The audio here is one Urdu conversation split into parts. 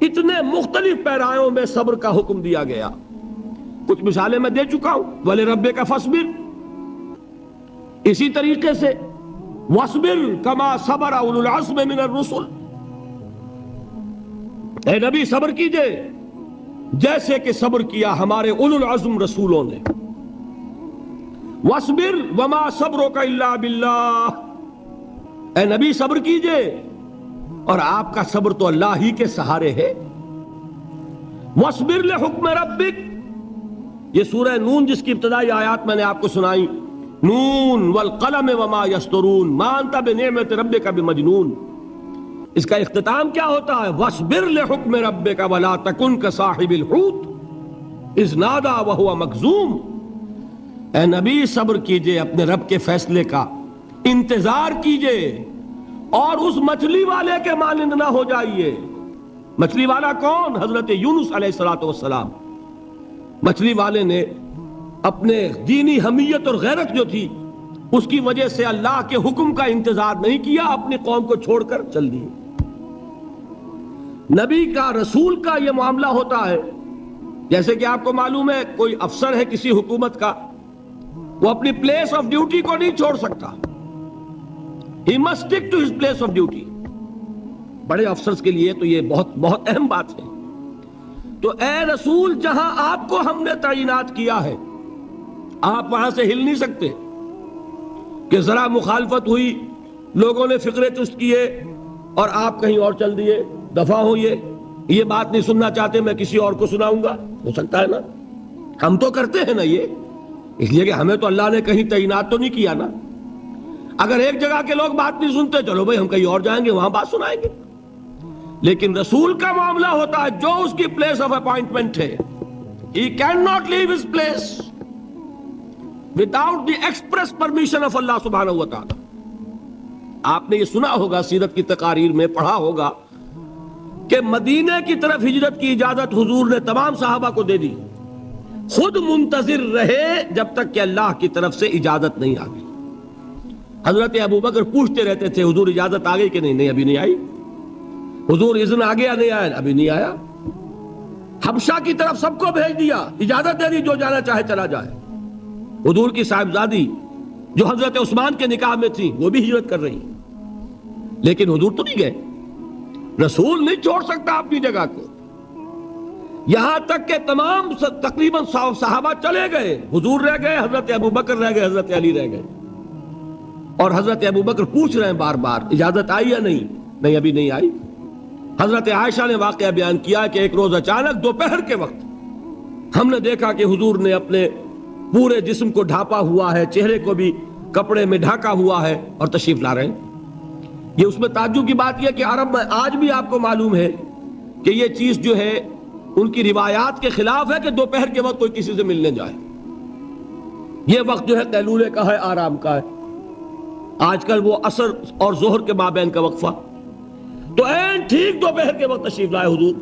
اتنے مختلف پیرایوں میں صبر کا حکم دیا گیا. کچھ مثالیں میں دے چکا ہوں. وَلِرَبِّكَ فَاصْبِرْ، اسی طریقے سے وَاصْبِرْ كَمَا صَبَرَ أُولُو الْعَزْمِ مِنَ الرُّسُلِ، اے نبی صبر کیجئے جیسے کہ صبر کیا ہمارے اولو العزم رسولوں نے. وَاصْبِرْ وَمَا صَبْرُكَ إِلَّا بِاللَّهِ، اے نبی صبر کیجئے اور آپ کا صبر تو اللہ ہی کے سہارے ہے. وَاصْبِرْ لِحُکْمِ رَبِّكَ، یہ سورہ نون جس کی ابتدائی آیات میں نے آپ کو سنائی، نون والقلم وما یسطرون ما انت بنعمت ربک بمجنون، اس کا اختتام کیا ہوتا ہے؟ وَاصْبِرْ لِحُکْمِ رَبِّكَ وَلَا تَكُنْ كَصَاحِبِ الْحُوتِ إِذْ نَادَىٰ وَهُوَ مَكْظُومٌ، اے نبی صبر کیجئے اپنے رب کے فیصلے کا، انتظار کیجئے اور اس مچھلی والے کے مانند نہ ہو جائیے. مچھلی والا کون؟ حضرت یونس علیہ السلام. مچھلی والے نے اپنے دینی حمیت اور غیرت جو تھی اس کی وجہ سے اللہ کے حکم کا انتظار نہیں کیا، اپنی قوم کو چھوڑ کر چل دیے. نبی کا، رسول کا یہ معاملہ ہوتا ہے. جیسے کہ آپ کو معلوم ہے کوئی افسر ہے کسی حکومت کا، وہ اپنی پلیس آف ڈیوٹی کو نہیں چھوڑ سکتا. He must stick to his place of duty. بڑے افسرز کے لیے تو یہ بہت بہت اہم بات ہے. تو اے رسول، جہاں آپ کو ہم نے تعینات کیا ہے آپ وہاں سے ہل نہیں سکتے کہ ذرا مخالفت ہوئی، لوگوں نے فقرے چست کیے اور آپ کہیں اور چل دیے. دفعہ ہو، یہ بات نہیں سننا چاہتے، میں کسی اور کو سناؤں گا. ہو سکتا ہے نا؟ ہم تو کرتے ہیں نا یہ، اس لیے کہ ہمیں تو اللہ نے کہیں تعینات تو نہیں کیا نا. اگر ایک جگہ کے لوگ بات نہیں سنتے، چلو بھائی ہم کہیں اور جائیں گے، وہاں بات سنائیں گے. لیکن رسول کا معاملہ ہوتا ہے جو اس کی پلیس آف اپوائنٹمنٹ ہے، he cannot leave his place without the express permission of Allah سبحانہ و تعالی. آپ نے یہ سنا ہوگا، سیرت کی تقاریر میں پڑھا ہوگا کہ مدینے کی طرف ہجرت کی اجازت حضور نے تمام صحابہ کو دے دی، خود منتظر رہے جب تک کہ اللہ کی طرف سے اجازت نہیں آ گئی. حضرت ابو بکر پوچھتے رہتے تھے حضور اجازت آ گئی کہ نہیں؟ نہیں ابھی نہیں آئی. حضور اذن آ گیا؟ نہیں آیا. ابھی نہیں آیا. حبشہ کی طرف سب کو بھیج دیا، اجازت دے دی جو جانا چاہے چلا جائے. حضور کی صاحبزادی جو حضرت عثمان کے نکاح میں تھی وہ بھی ہجرت کر رہی، لیکن حضور تو نہیں گئے. رسول نہیں چھوڑ سکتا اپنی جگہ کو. یہاں تک کہ تمام تقریباً صحابہ چلے گئے، حضور رہ گئے، حضرت ابو بکر رہ گئے، حضرت علی رہ گئے. اور حضرت ابو بکر پوچھ رہے ہیں بار بار اجازت آئی یا نہیں؟ نہیں ابھی نہیں آئی. حضرت عائشہ نے واقعہ بیان کیا کہ ایک روز اچانک دوپہر کے وقت ہم نے دیکھا کہ حضور نے اپنے پورے جسم کو ڈھانپا ہوا ہے، چہرے کو بھی کپڑے میں ڈھانکا ہوا ہے اور تشریف لا رہے ہیں. یہ اس میں تعجب کی بات یہ کہ عرب میں آج بھی آپ کو معلوم ہے کہ یہ چیز جو ہے ان کی روایات کے خلاف ہے کہ دوپہر کے وقت کوئی کسی سے ملنے جائے. یہ وقت جو ہے قیلولے کا ہے، آرام کا ہے. آج کل وہ عصر اور ظہر کے مابین کا وقفہ. تو این ٹھیک دوپہر کے وقت تشریف لائے حضور.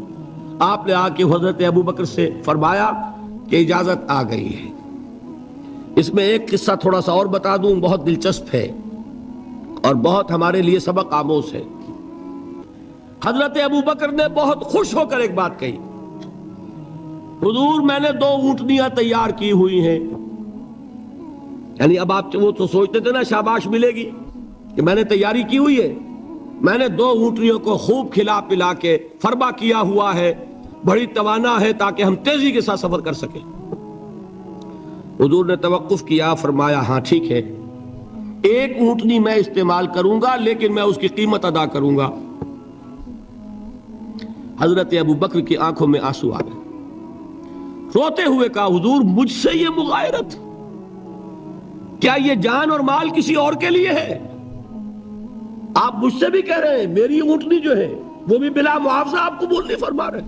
آپ نے آ کے حضرت ابو بکر سے فرمایا کہ اجازت آ گئی ہے. اس میں ایک قصہ تھوڑا سا اور بتا دوں، بہت دلچسپ ہے اور بہت ہمارے لیے سبق آموز ہے. حضرت ابو بکر نے بہت خوش ہو کر ایک بات کہی، حضور میں نے 2 اونٹنیاں تیار کی ہوئی ہیں. یعنی اب آپ وہ تو سوچتے تھے نا شاباش ملے گی کہ میں نے تیاری کی ہوئی ہے. میں نے 2 اونٹنیوں کو خوب کھلا پلا کے فربا کیا ہوا ہے، بڑی توانا ہے تاکہ ہم تیزی کے ساتھ سفر کر سکیں. حضور نے توقف کیا، فرمایا ہاں ٹھیک ہے، 1 اونٹنی میں استعمال کروں گا لیکن میں اس کی قیمت ادا کروں گا. حضرت ابو بکر کی آنکھوں میں آنسو آ گئے. روتے ہوئے کہا حضور مجھ سے یہ مغایرت، کیا یہ جان اور مال کسی اور کے لیے ہے؟ آپ مجھ سے بھی کہہ رہے ہیں میری اونٹنی جو ہے وہ بھی بلا معاوضہ آپ قبول نہیں فرما رہے.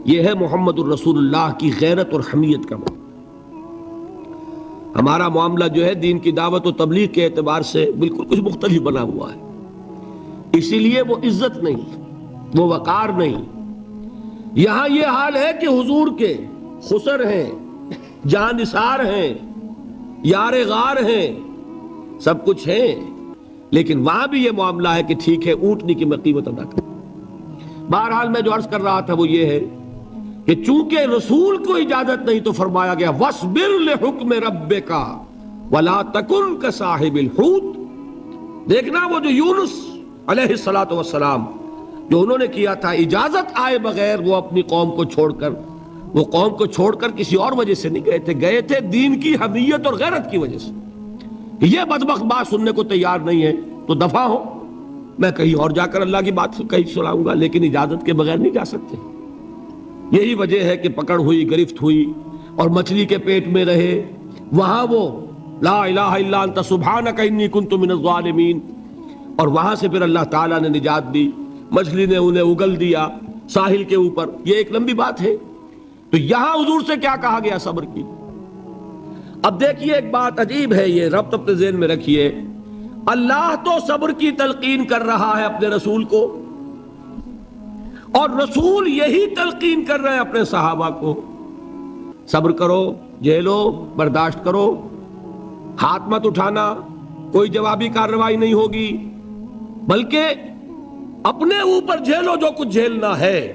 یہ ہے محمد الرسول اللہ کی غیرت اور حمیت کا معاملہ. ہمارا معاملہ جو ہے دین کی دعوت و تبلیغ کے اعتبار سے بالکل کچھ مختلف بنا ہوا ہے. اسی لیے وہ عزت نہیں، وہ وقار نہیں. یہاں یہ حال ہے کہ حضور کے خسر ہیں، جان نثار ہیں، یار غار ہیں، سب کچھ ہیں، لیکن وہاں بھی یہ معاملہ ہے کہ ٹھیک ہے اونٹنی کی میں قیمت ادا کروں. بہرحال میں جو عرض کر رہا تھا وہ یہ ہے کہ چونکہ رسول کو اجازت نہیں تو فرمایا گیا وَاصْبِرْ لِحُکْمِ رَبِّكَ وَلَا تَكُنْ كَصَاحِبِ الْحُوتِ۔ دیکھنا وہ جو یونس علیہ السلام جو انہوں نے کیا تھا، اجازت آئے بغیر وہ اپنی قوم کو چھوڑ کر کسی اور وجہ سے نہیں گئے تھے دین کی حمیت اور غیرت کی وجہ سے۔ یہ بدبخت بات سننے کو تیار نہیں ہے تو دفع ہو، میں کہیں اور جا کر اللہ کی بات کہیں سناؤں گا، لیکن اجازت کے بغیر نہیں جا سکتے۔ یہی وجہ ہے کہ پکڑ ہوئی، گرفت ہوئی اور مچھلی کے پیٹ میں رہے، وہاں وہ لا الہ الا انت سبحانک انی کنت من الظالمین، اور وہاں سے پھر اللہ تعالیٰ نے نجات دی، مچھلی نے انہیں اگل دیا ساحل کے اوپر۔ یہ ایک لمبی بات ہے۔ تو یہاں حضور سے کیا کہا گیا؟ صبر کی۔ اب دیکھیے ایک بات عجیب ہے، یہ ربط اپنے ذہن میں رکھیے، اللہ تو صبر کی تلقین کر رہا ہے اپنے رسول کو، اور رسول یہی تلقین کر رہے ہیں اپنے صحابہ کو، صبر کرو، جھیلو، برداشت کرو، ہاتھ مت اٹھانا، کوئی جوابی کارروائی نہیں ہوگی، بلکہ اپنے اوپر جھیلو جو کچھ جھیلنا ہے،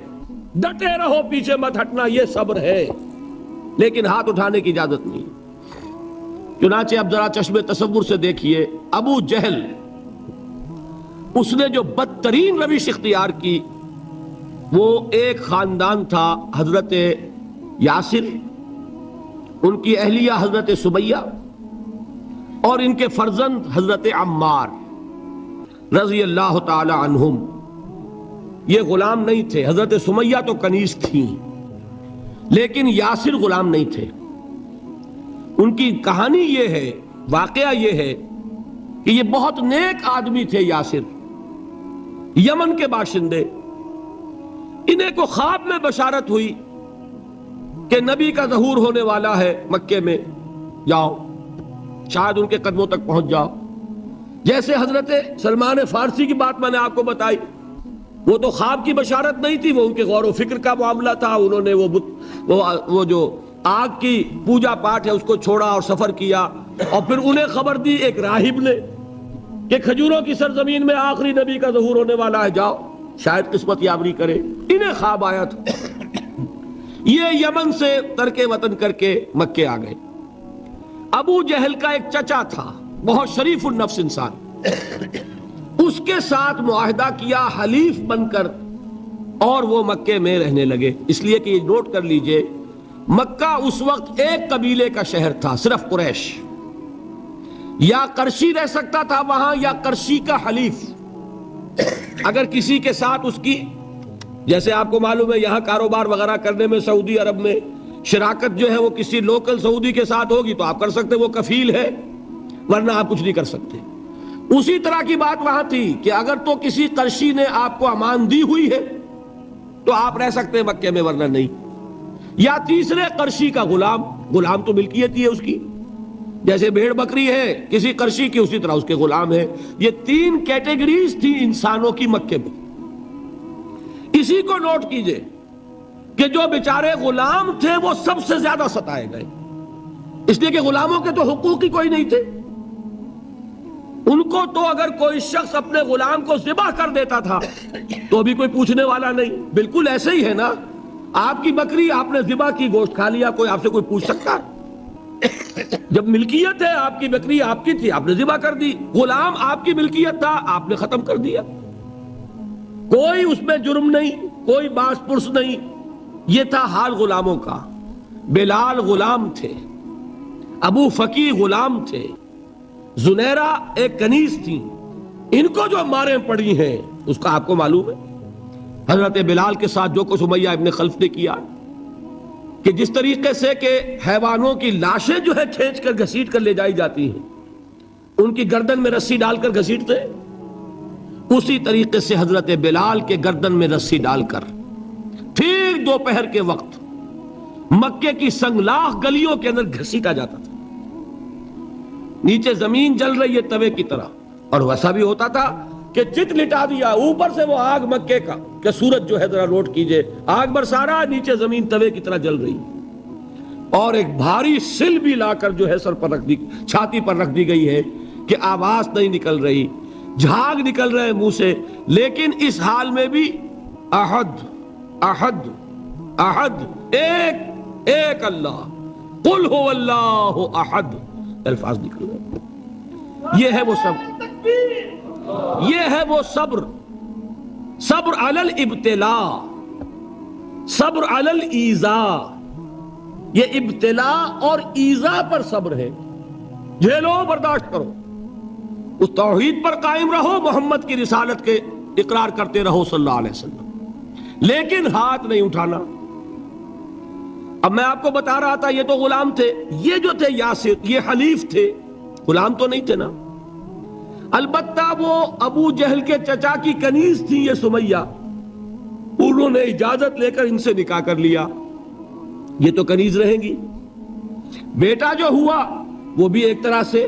ڈٹے رہو، پیچھے مت ہٹنا، یہ صبر ہے، لیکن ہاتھ اٹھانے کی اجازت نہیں۔ چنانچہ اب ذرا چشم تصور سے دیکھیے، ابو جہل اس نے جو بدترین روش اختیار کی، وہ ایک خاندان تھا، حضرت یاسر، ان کی اہلیہ حضرت سمیہ، اور ان کے فرزند حضرت عمار رضی اللہ تعالی عنہم۔ یہ غلام نہیں تھے، حضرت سمیہ تو کنیز تھیں، لیکن یاسر غلام نہیں تھے۔ ان کی کہانی یہ ہے، واقعہ یہ ہے کہ یہ بہت نیک آدمی تھے یاسر، یمن کے باشندے۔ انہیں کو خواب میں بشارت ہوئی کہ نبی کا ظہور ہونے والا ہے مکے میں، جاؤ، شاید ان کے قدموں تک پہنچ جاؤ۔ جیسے حضرت سلمان فارسی کی بات میں نے آپ کو بتائی، وہ تو خواب کی بشارت نہیں تھی، وہ ان کے غور و فکر کا معاملہ تھا۔ انہوں نے وہ جو آگ کی پوجا پاٹ ہے اس کو چھوڑا اور سفر کیا، اور پھر انہیں خبر دی ایک راہب نے کہ کھجوروں کی سرزمین میں آخری نبی کا ظہور ہونے والا ہے، جاؤ، شاید قسمت یابری کرے۔ انہیں خواب آیا تھا، یہ یمن سے ترک وطن کر کے مکے آ گئے۔ ابو جہل کا ایک چچا تھا، بہت شریف النفس انسان، اس کے ساتھ معاہدہ کیا حلیف بن کر، اور وہ مکے میں رہنے لگے۔ اس لیے کہ یہ نوٹ کر لیجئے، مکہ اس وقت ایک قبیلے کا شہر تھا، صرف قریش۔ یا قرشی رہ سکتا تھا وہاں، یا قرشی کا حلیف۔ اگر کسی کے ساتھ اس کی، جیسے آپ کو معلوم ہے یہاں کاروبار وغیرہ کرنے میں سعودی عرب میں شراکت جو ہے وہ کسی لوکل سعودی کے ساتھ ہوگی تو آپ کر سکتے، وہ کفیل ہے، ورنہ آپ کچھ نہیں کر سکتے۔ اسی طرح کی بات وہاں تھی کہ اگر تو کسی قرشی نے آپ کو امان دی ہوئی ہے تو آپ رہ سکتے ہیں مکے میں، ورنہ نہیں۔ یا تیسرے قرشی کا غلام تو ملکیت ہی ہے اس کی، جیسے بھیڑ بکری ہے کسی قرشی کی، اسی طرح اس کے غلام ہے۔ یہ تین کیٹیگریز تھی انسانوں کی مکے میں۔ اسی کو نوٹ کیجئے کہ جو بیچارے غلام تھے وہ سب سے زیادہ ستائے گئے، اس لیے کہ غلاموں کے تو حقوق ہی کوئی نہیں تھے۔ ان کو تو اگر کوئی شخص اپنے غلام کو ذبح کر دیتا تھا تو بھی کوئی پوچھنے والا نہیں۔ بالکل ایسے ہی ہے نا، آپ کی بکری آپ نے ذبح کی، گوشت کھا لیا، کوئی آپ سے کوئی پوچھ سکتا؟ جب ملکیت ہے، آپ کی بکری آپ کی تھی، آپ نے ذبح کر دی۔ غلام آپ کی ملکیت تھا، آپ نے ختم کر دیا، کوئی اس میں جرم نہیں، کوئی باس پرس نہیں۔ یہ تھا حال غلاموں کا۔ بلال غلام تھے، ابو فقی غلام تھے، زنیرہ ایک کنیز تھی۔ ان کو جو ماریں پڑی ہیں اس کا آپ کو معلوم ہے۔ حضرت بلال کے ساتھ جو کچھ امیہ ابن خلف نے کیا، کہ جس طریقے سے کہ حیوانوں کی لاشیں جو ہے کھینچ کر گھسیٹ کر لے جائی جاتی ہیں، ان کی گردن میں رسی ڈال کر گھسیٹتے، اسی طریقے سے حضرت بلال کے گردن میں رسی ڈال کر ٹھیک دوپہر کے وقت مکے کی سنگلاخ گلیوں کے اندر گھسیٹا جاتا تھا۔ نیچے زمین جل رہی ہے توے کی طرح، اور ویسا بھی ہوتا تھا کہ چت لٹا دیا، اوپر سے وہ آگ مکے کا کہ سورج جو ہے ذرا نوٹ کیجئے، آگ برسا رہا، نیچے زمین توے کی طرح جل رہی، اور ایک بھاری سل بھی لا کر جو ہے سر پر رکھ دی، چھاتی پر رکھ دی گئی ہے کہ آواز نہیں نکل رہی، جھاگ نکل رہے منہ سے، لیکن اس حال میں بھی احد احد احد، ایک ایک اللہ، قل هو اللہ احد، الفاظ نکل گئے۔ یہ ہے وہ صبر، یہ ہے وہ صبر، صبر علی الابتلاء، صبر علی الایذاء۔ یہ ابتلاء اور ایذاء پر صبر ہے، جھیلو، برداشت کرو، اس توحید پر قائم رہو، محمد کی رسالت کے اقرار کرتے رہو صلی اللہ علیہ وسلم، لیکن ہاتھ نہیں اٹھانا۔ اب میں آپ کو بتا رہا تھا یہ تو غلام تھے، یہ جو تھے یاسر، یہ حلیف تھے، غلام تو نہیں تھے نا۔ البتہ وہ ابو جہل کے چچا کی کنیز تھی یہ سمیہ، انہوں نے اجازت لے کر ان سے نکاح کر لیا، یہ تو کنیز رہیں گی۔ بیٹا جو ہوا وہ بھی ایک طرح سے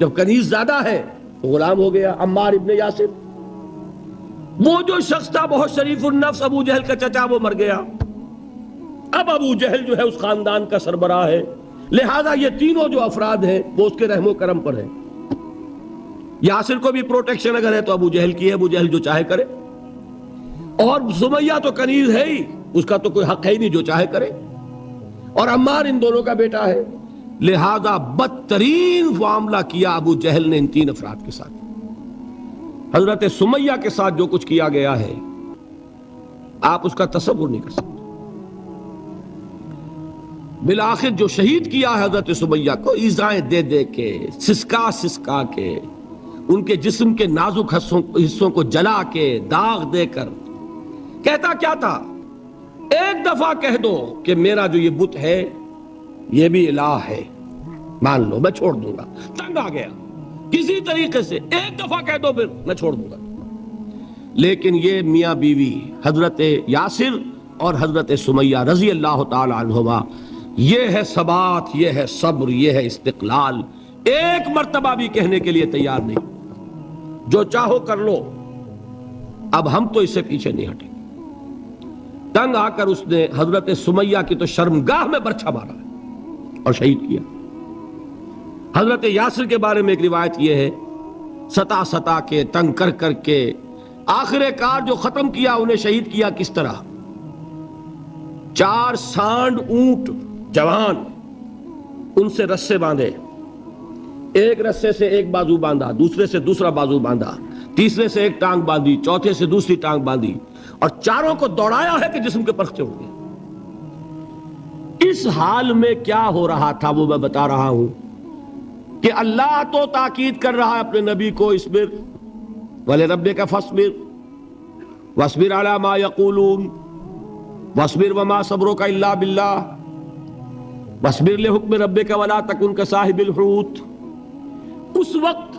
جب کنیز زیادہ ہے تو غلام ہو گیا، عمار ابن یاسر۔ وہ جو شخص تھا بہت شریف النفس ابو جہل کا چچا، وہ مر گیا، اب ابو جہل جو ہے اس خاندان کا سربراہ ہے، لہذا یہ تینوں جو افراد ہیں وہ اس کے رحم و کرم پر ہیں۔ یاسر کو بھی پروٹیکشن اگر ہے تو ابو جہل کی ہے، ابو جہل جو چاہے کرے، اور سمیہ تو کنیز ہے ہی، اس کا تو کوئی حق ہے ہی نہیں، جو چاہے کرے، اور عمار ان دونوں کا بیٹا ہے، لہذا بدترین معاملہ کیا ابو جہل نے ان تین افراد کے ساتھ۔ حضرت سمیہ کے ساتھ جو کچھ کیا گیا ہے آپ اس کا تصور نہیں کر سکتے۔ بالآخر جو شہید کیا حضرت سمیہ کو ایذائیں دے دے کے، سسکا سسکا کے، ان کے جسم کے نازک حصوں کو جلا کے، داغ دے کر، کہتا کیا تھا، ایک دفعہ کہہ دو کہ میرا جو یہ بت ہے یہ بھی الہ ہے، مان لو میں چھوڑ دوں گا۔ تنگ آ گیا، کسی طریقے سے ایک دفعہ کہہ دو پھر میں چھوڑ دوں گا۔ لیکن یہ میاں بیوی حضرت یاسر اور حضرت سمیہ رضی اللہ تعالی عنہما، یہ ہے ثبات، یہ ہے صبر، یہ ہے استقلال، ایک مرتبہ بھی کہنے کے لیے تیار نہیں، جو چاہو کر لو، اب ہم تو اس سے پیچھے نہیں ہٹیں۔ تنگ آ کر اس نے حضرت سمیہ کی تو شرمگاہ میں برچھا مارا اور شہید کیا۔ حضرت یاسر کے بارے میں ایک روایت یہ ہے، ستا ستا کے، تنگ کر کر کے، آخر کار جو ختم کیا، انہیں شہید کیا کس طرح، 4 سانڈ اونٹ جوان، ان سے رسے باندھے، ایک رسے سے ایک بازو باندھا، دوسرے سے دوسرا بازو باندھا، تیسرے سے ایک ٹانگ باندھی، چوتھے سے دوسری ٹانگ باندھی، اور چاروں کو دوڑایا ہے کہ جسم کے پرخچے اڑ گئے۔ اس حال میں کیا ہو رہا تھا وہ میں بتا رہا ہوں کہ اللہ تو تاکید کر رہا ہے اپنے نبی کو، اصبر وَلِرَبِّكَ فَاصْبِرْ وَاصْبِرْ عَلَى مَا يَقُولُونَ وَاصْبِرْ وَمَا صَبْرُكَ إِلَّا بِاللَّهِ وَاصْبِرْ لِحُكْمِ رَبِّكَ وَلَا تَكُنْ كَصَاحِبِ الْحُوتِ۔ اس وقت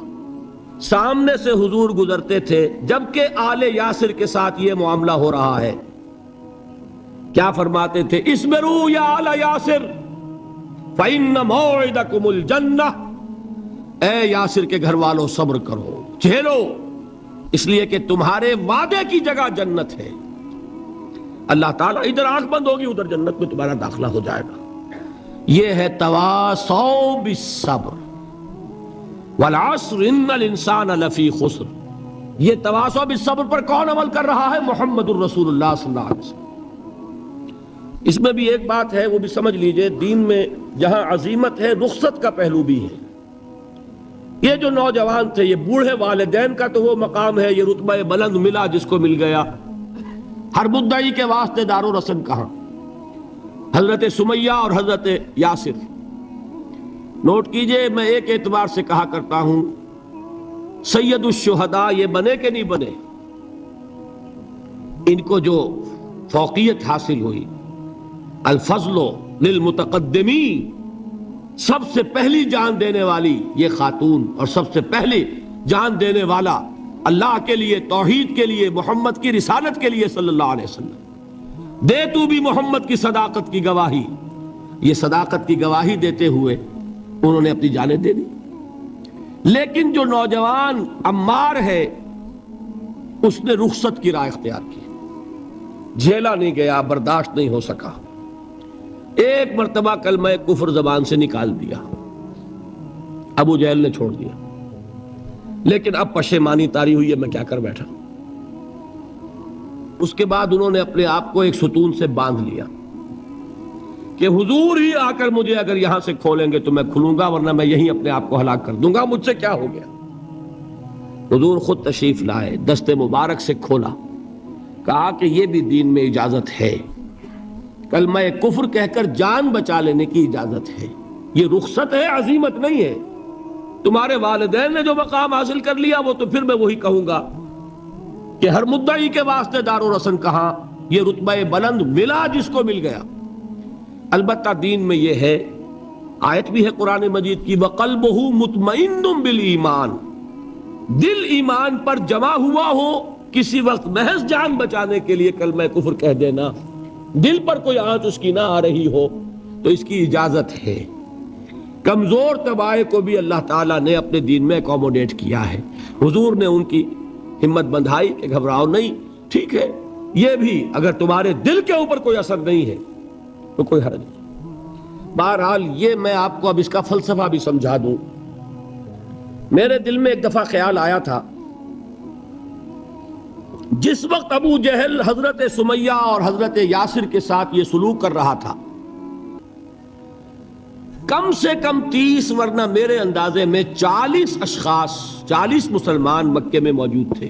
سامنے سے حضور گزرتے تھے جبکہ آل یاسر کے ساتھ یہ معاملہ ہو رہا ہے، کیا فرماتے تھے، اصبروا یا آل یاسر فَإِنَّ مَوْعِدَكُمُ الْجَنَّةُ، اے یاسر کے گھر والوں صبر کرو، جھیلو، اس لیے کہ تمہارے وعدے کی جگہ جنت ہے۔ اللہ تعالیٰ ادھر آنکھ بند ہوگی ادھر جنت میں تمہارا داخلہ ہو جائے گا۔ یہ ہے تواصوا بالصبر، والعصر ان الانسان لفی خسر۔ یہ تواصوا بالصبر پر کون عمل کر رہا ہے؟ محمد الرسول اللہ صلی اللہ علیہ وسلم۔ اس میں بھی ایک بات ہے، وہ بھی سمجھ لیجئے، دین میں جہاں عظیمت ہے رخصت کا پہلو بھی ہے۔ یہ جو نوجوان تھے، یہ بوڑھے والدین کا تو وہ مقام ہے، یہ رتبہ بلند ملا جس کو مل گیا، ہر مدعی کے واسطے دار و رسن کہاں؟ حضرت سمیہ اور حضرت یاسر۔ نوٹ کیجئے، میں ایک اعتبار سے کہا کرتا ہوں، سید الشہداء یہ بنے کہ نہیں بنے، ان کو جو فوقیت حاصل ہوئی، الفضل للمتقدمین، سب سے پہلی جان دینے والی یہ خاتون اور سب سے پہلی جان دینے والا اللہ کے لیے، توحید کے لیے، محمد کی رسالت کے لیے صلی اللہ علیہ وسلم، دے تو بھی محمد کی صداقت کی گواہی۔ یہ صداقت کی گواہی دیتے ہوئے انہوں نے اپنی جانیں دے دی۔ لیکن جو نوجوان عمار ہے اس نے رخصت کی راہ اختیار کی، جھیلا نہیں گیا، برداشت نہیں ہو سکا، ایک مرتبہ کلمہ کفر زبان سے نکال دیا، ابو جہل نے چھوڑ دیا، لیکن اب پشیمانی طاری ہوئی ہے، میں کیا کر بیٹھا۔ اس کے بعد انہوں نے اپنے آپ کو ایک ستون سے باندھ لیا کہ حضور ہی آ کر مجھے اگر یہاں سے کھولیں گے تو میں کھلوں گا، ورنہ میں یہیں اپنے آپ کو ہلاک کر دوں گا، مجھ سے کیا ہو گیا۔ حضور خود تشریف لائے، دست مبارک سے کھولا، کہا کہ یہ بھی دین میں اجازت ہے، کلمہ کفر کہہ کر جان بچا لینے کی اجازت ہے، یہ رخصت ہے، عزیمت نہیں ہے۔ تمہارے والدین نے جو مقام حاصل کر لیا وہ تو پھر میں وہی کہوں گا کہ ہر مدعی کے واسطے دار و رسن کہاں، یہ رتبہ بلند ملا جس کو مل گیا۔ البتہ دین میں یہ ہے، آیت بھی ہے قرآن مجید کی، وَقَلْبُهُ مُطْمَئِنٌ بِالْإِيمَانِ، دل ایمان پر جمع ہوا ہو، کسی وقت محض جان بچانے کے لیے کلمہ کفر کہہ دینا، دل پر کوئی آنچ اس کی نہ آ رہی ہو تو اس کی اجازت ہے۔ کمزور طبائع کو بھی اللہ تعالیٰ نے اپنے دین میں اکوموڈیٹ کیا ہے۔ حضور نے ان کی ہمت بندھائی کہ گھبراؤ نہیں، ٹھیک ہے، یہ بھی اگر تمہارے دل کے اوپر کوئی اثر نہیں ہے تو کوئی حرج نہیں۔ بہرحال یہ میں آپ کو اب اس کا فلسفہ بھی سمجھا دوں۔ میرے دل میں ایک دفعہ خیال آیا تھا، جس وقت ابو جہل حضرت سمیہ اور حضرت یاسر کے ساتھ یہ سلوک کر رہا تھا، کم سے کم 30 ورنہ میرے اندازے میں 40 اشخاص، 40 مسلمان مکے میں موجود تھے۔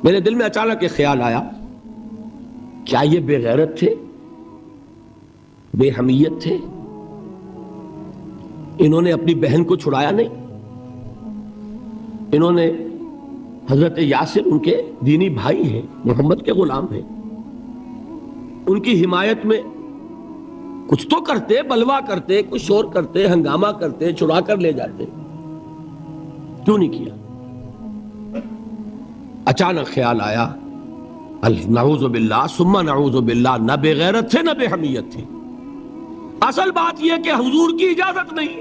میرے دل میں اچانک ایک خیال آیا، کیا یہ بے غیرت تھے، بے حمیت تھے؟ انہوں نے اپنی بہن کو چھڑایا نہیں؟ انہوں نے حضرت یاسر ان کے دینی بھائی ہیں، محمد کے غلام ہیں، ان کی حمایت میں کچھ تو کرتے، بلوا کرتے، کچھ شور کرتے، ہنگامہ کرتے، چھڑا کر لے جاتے، کیوں نہیں کیا؟ اچانک خیال آیا، نعوذ باللہ ثم نعوذ باللہ، نہ بے غیرت تھے نہ بے حمیت تھے، اصل بات یہ کہ حضور کی اجازت نہیں۔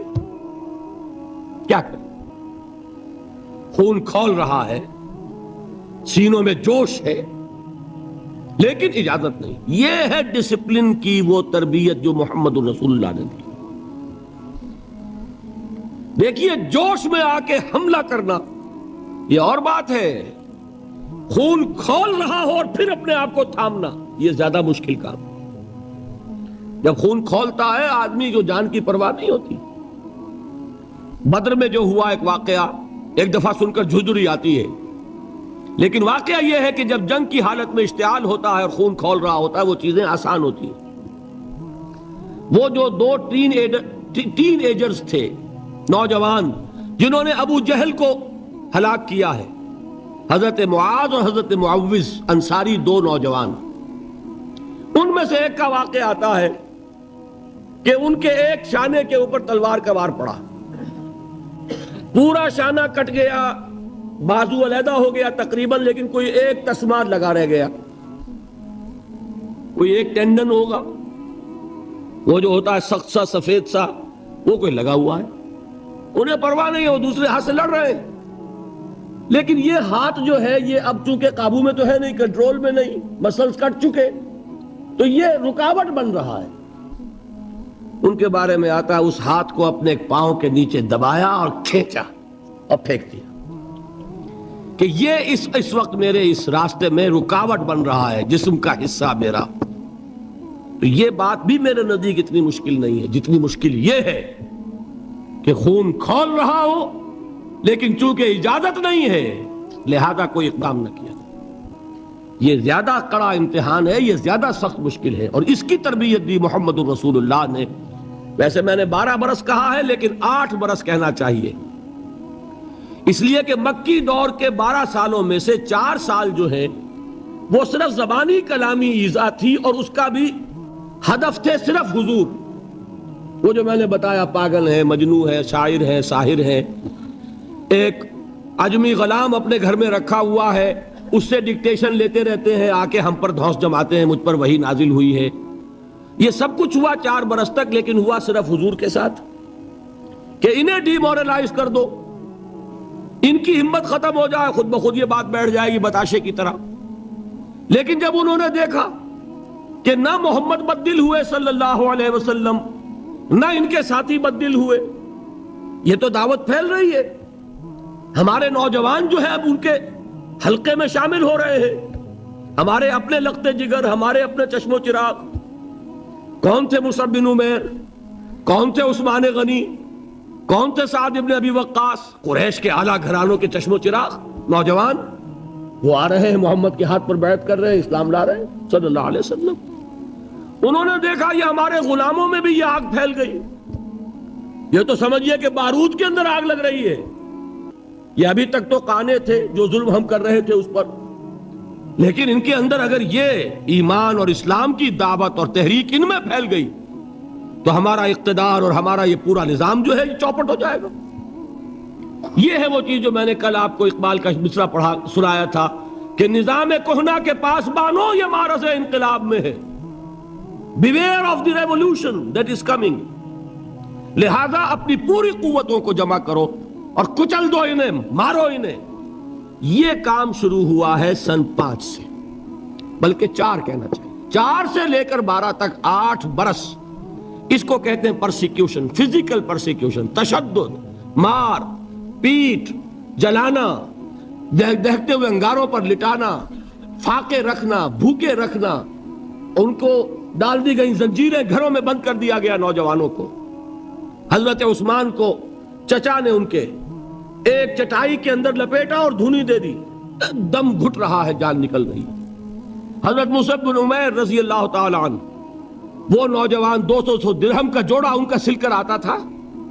کیا کریں؟ خون کھول رہا ہے، سینوں میں جوش ہے، لیکن اجازت نہیں۔ یہ ہے ڈسپلن کی وہ تربیت جو محمد رسول اللہ نے دی۔ دیکھیے، جوش میں آ کے حملہ کرنا یہ اور بات ہے، خون کھول رہا ہو اور پھر اپنے آپ کو تھامنا یہ زیادہ مشکل کام۔ جب خون کھولتا ہے آدمی جو جان کی پرواہ نہیں ہوتی۔ بدر میں جو ہوا ایک واقعہ ایک دفعہ سن کر جھجھری آتی ہے، لیکن واقعہ یہ ہے کہ جب جنگ کی حالت میں اشتعال ہوتا ہے اور خون کھول رہا ہوتا ہے وہ چیزیں آسان ہوتی ہیں۔ وہ جو 2 ٹین ایجرز تھے، نوجوان، جنہوں نے ابو جہل کو ہلاک کیا ہے، حضرت معاذ اور حضرت معوذ، انصاری 2 نوجوان، ان میں سے ایک کا واقعہ آتا ہے کہ ان کے ایک شانے کے اوپر تلوار کا وار پڑا، پورا شانہ کٹ گیا، بازو علیحدہ ہو گیا تقریباً، لیکن کوئی ایک تسمہ لگا رہ گیا، کوئی ایک ٹینڈن ہوگا، وہ جو ہوتا ہے سخت سا سفید سا، وہ کوئی لگا ہوا ہے، انہیں پرواہ نہیں ہے، وہ دوسرے ہاتھ سے لڑ رہے ہیں، لیکن یہ ہاتھ جو ہے یہ اب چونکہ قابو میں تو ہے نہیں، کنٹرول میں نہیں، مسلز کٹ چکے، تو یہ رکاوٹ بن رہا ہے۔ ان کے بارے میں آتا ہے اس ہاتھ کو اپنے پاؤں کے نیچے دبایا اور کھینچا اور پھینک دیا کہ یہ اس وقت میرے اس راستے میں رکاوٹ بن رہا ہے، جسم کا حصہ میرا۔ تو یہ بات بھی میرے نزدیک اتنی مشکل نہیں ہے جتنی مشکل یہ ہے کہ خون کھول رہا ہو لیکن چونکہ اجازت نہیں ہے لہذا کوئی اقدام نہ کیا۔ یہ زیادہ کڑا امتحان ہے، یہ زیادہ سخت مشکل ہے، اور اس کی تربیت دی محمد الرسول اللہ نے۔ ویسے میں نے 12 برس کہا ہے لیکن 8 برس کہنا چاہیے، اس لیے کہ مکی دور کے 12 سالوں میں سے 4 سال جو ہیں وہ صرف زبانی کلامی ایذا تھی، اور اس کا بھی ہدف تھے صرف حضور۔ وہ جو میں نے بتایا، پاگل ہے، مجنوں ہے، شاعر ہے، ساحر ہے، ایک عجمی غلام اپنے گھر میں رکھا ہوا ہے، اس سے ڈکٹیشن لیتے رہتے ہیں، آ کے ہم پر دھوس جماتے ہیں، مجھ پر وحی نازل ہوئی ہے۔ یہ سب کچھ ہوا 4 برس تک، لیکن ہوا صرف حضور کے ساتھ کہ انہیں ڈی مورلائز کر دو، ان کی ہمت ختم ہو جائے، خود بخود یہ بات بیٹھ جائے گی بتاشے کی طرح۔ لیکن جب انہوں نے دیکھا کہ نہ محمد بدل ہوئے صلی اللہ علیہ وسلم، نہ ان کے ساتھی بدل ہوئے، یہ تو دعوت پھیل رہی ہے، ہمارے نوجوان جو ہے اب ان کے حلقے میں شامل ہو رہے ہیں. ہمارے اپنے لختے جگر، ہمارے اپنے چشم و چراغ. کون تھے مصعب بن عمیر؟ کون تھے عثمان غنی؟ کون تھے سعد ابن ابی وقاص؟ قریش کے اعلیٰ گھرانوں کے چشم و چراغ نوجوان. وہ آ رہے ہیں، محمد کے ہاتھ پر بیعت کر رہے ہیں، اسلام لا رہے ہیں صلی اللہ علیہ وسلم. انہوں نے دیکھا یہ ہمارے غلاموں میں بھی یہ آگ پھیل گئی. یہ تو سمجھیے کہ بارود کے اندر آگ لگ رہی ہے. یہ ابھی تک تو قانے تھے جو ظلم ہم کر رہے تھے اس پر، لیکن ان کے اندر اگر یہ ایمان اور اسلام کی دعوت اور تحریک ان میں پھیل گئی تو ہمارا اقتدار اور ہمارا یہ پورا نظام جو ہے یہ چوپٹ ہو جائے گا. یہ ہے وہ چیز جو میں نے کل آپ کو اقبال کا مصرع پڑھا سنایا تھا کہ نظام کہنا کے پاس بانو یہ مارز انقلاب میں ہے. Beware of the revolution that is coming. لہذا اپنی پوری قوتوں کو جمع کرو اور کچل دو انہیں، مارو انہیں. یہ کام شروع ہوا ہے سن 5 سے، بلکہ 4 کہنا چاہیے. 4 سے لے کر 12 تک 8 برس اس کو کہتے ہیں پرسیکیوشن، فزیکل پرسیکیوشن، تشدد، مار پیٹ، جلانا، دہتے ہوئے انگاروں پر لٹانا، فاقے رکھنا، بھوکے رکھنا. ان کو ڈال دی گئی زنجیریں، گھروں میں بند کر دیا گیا نوجوانوں کو. حضرت عثمان کو چچا نے ان کے ایک چٹائی کے اندر لپیٹا اور دھونی دے دی، دم گھٹ رہا ہے، جان نکل رہی. حضرت مصعب بن عمیر رضی اللہ تعالی عنہ، وہ نوجوان 200 درہم کا جوڑا ان کا سل کر آتا تھا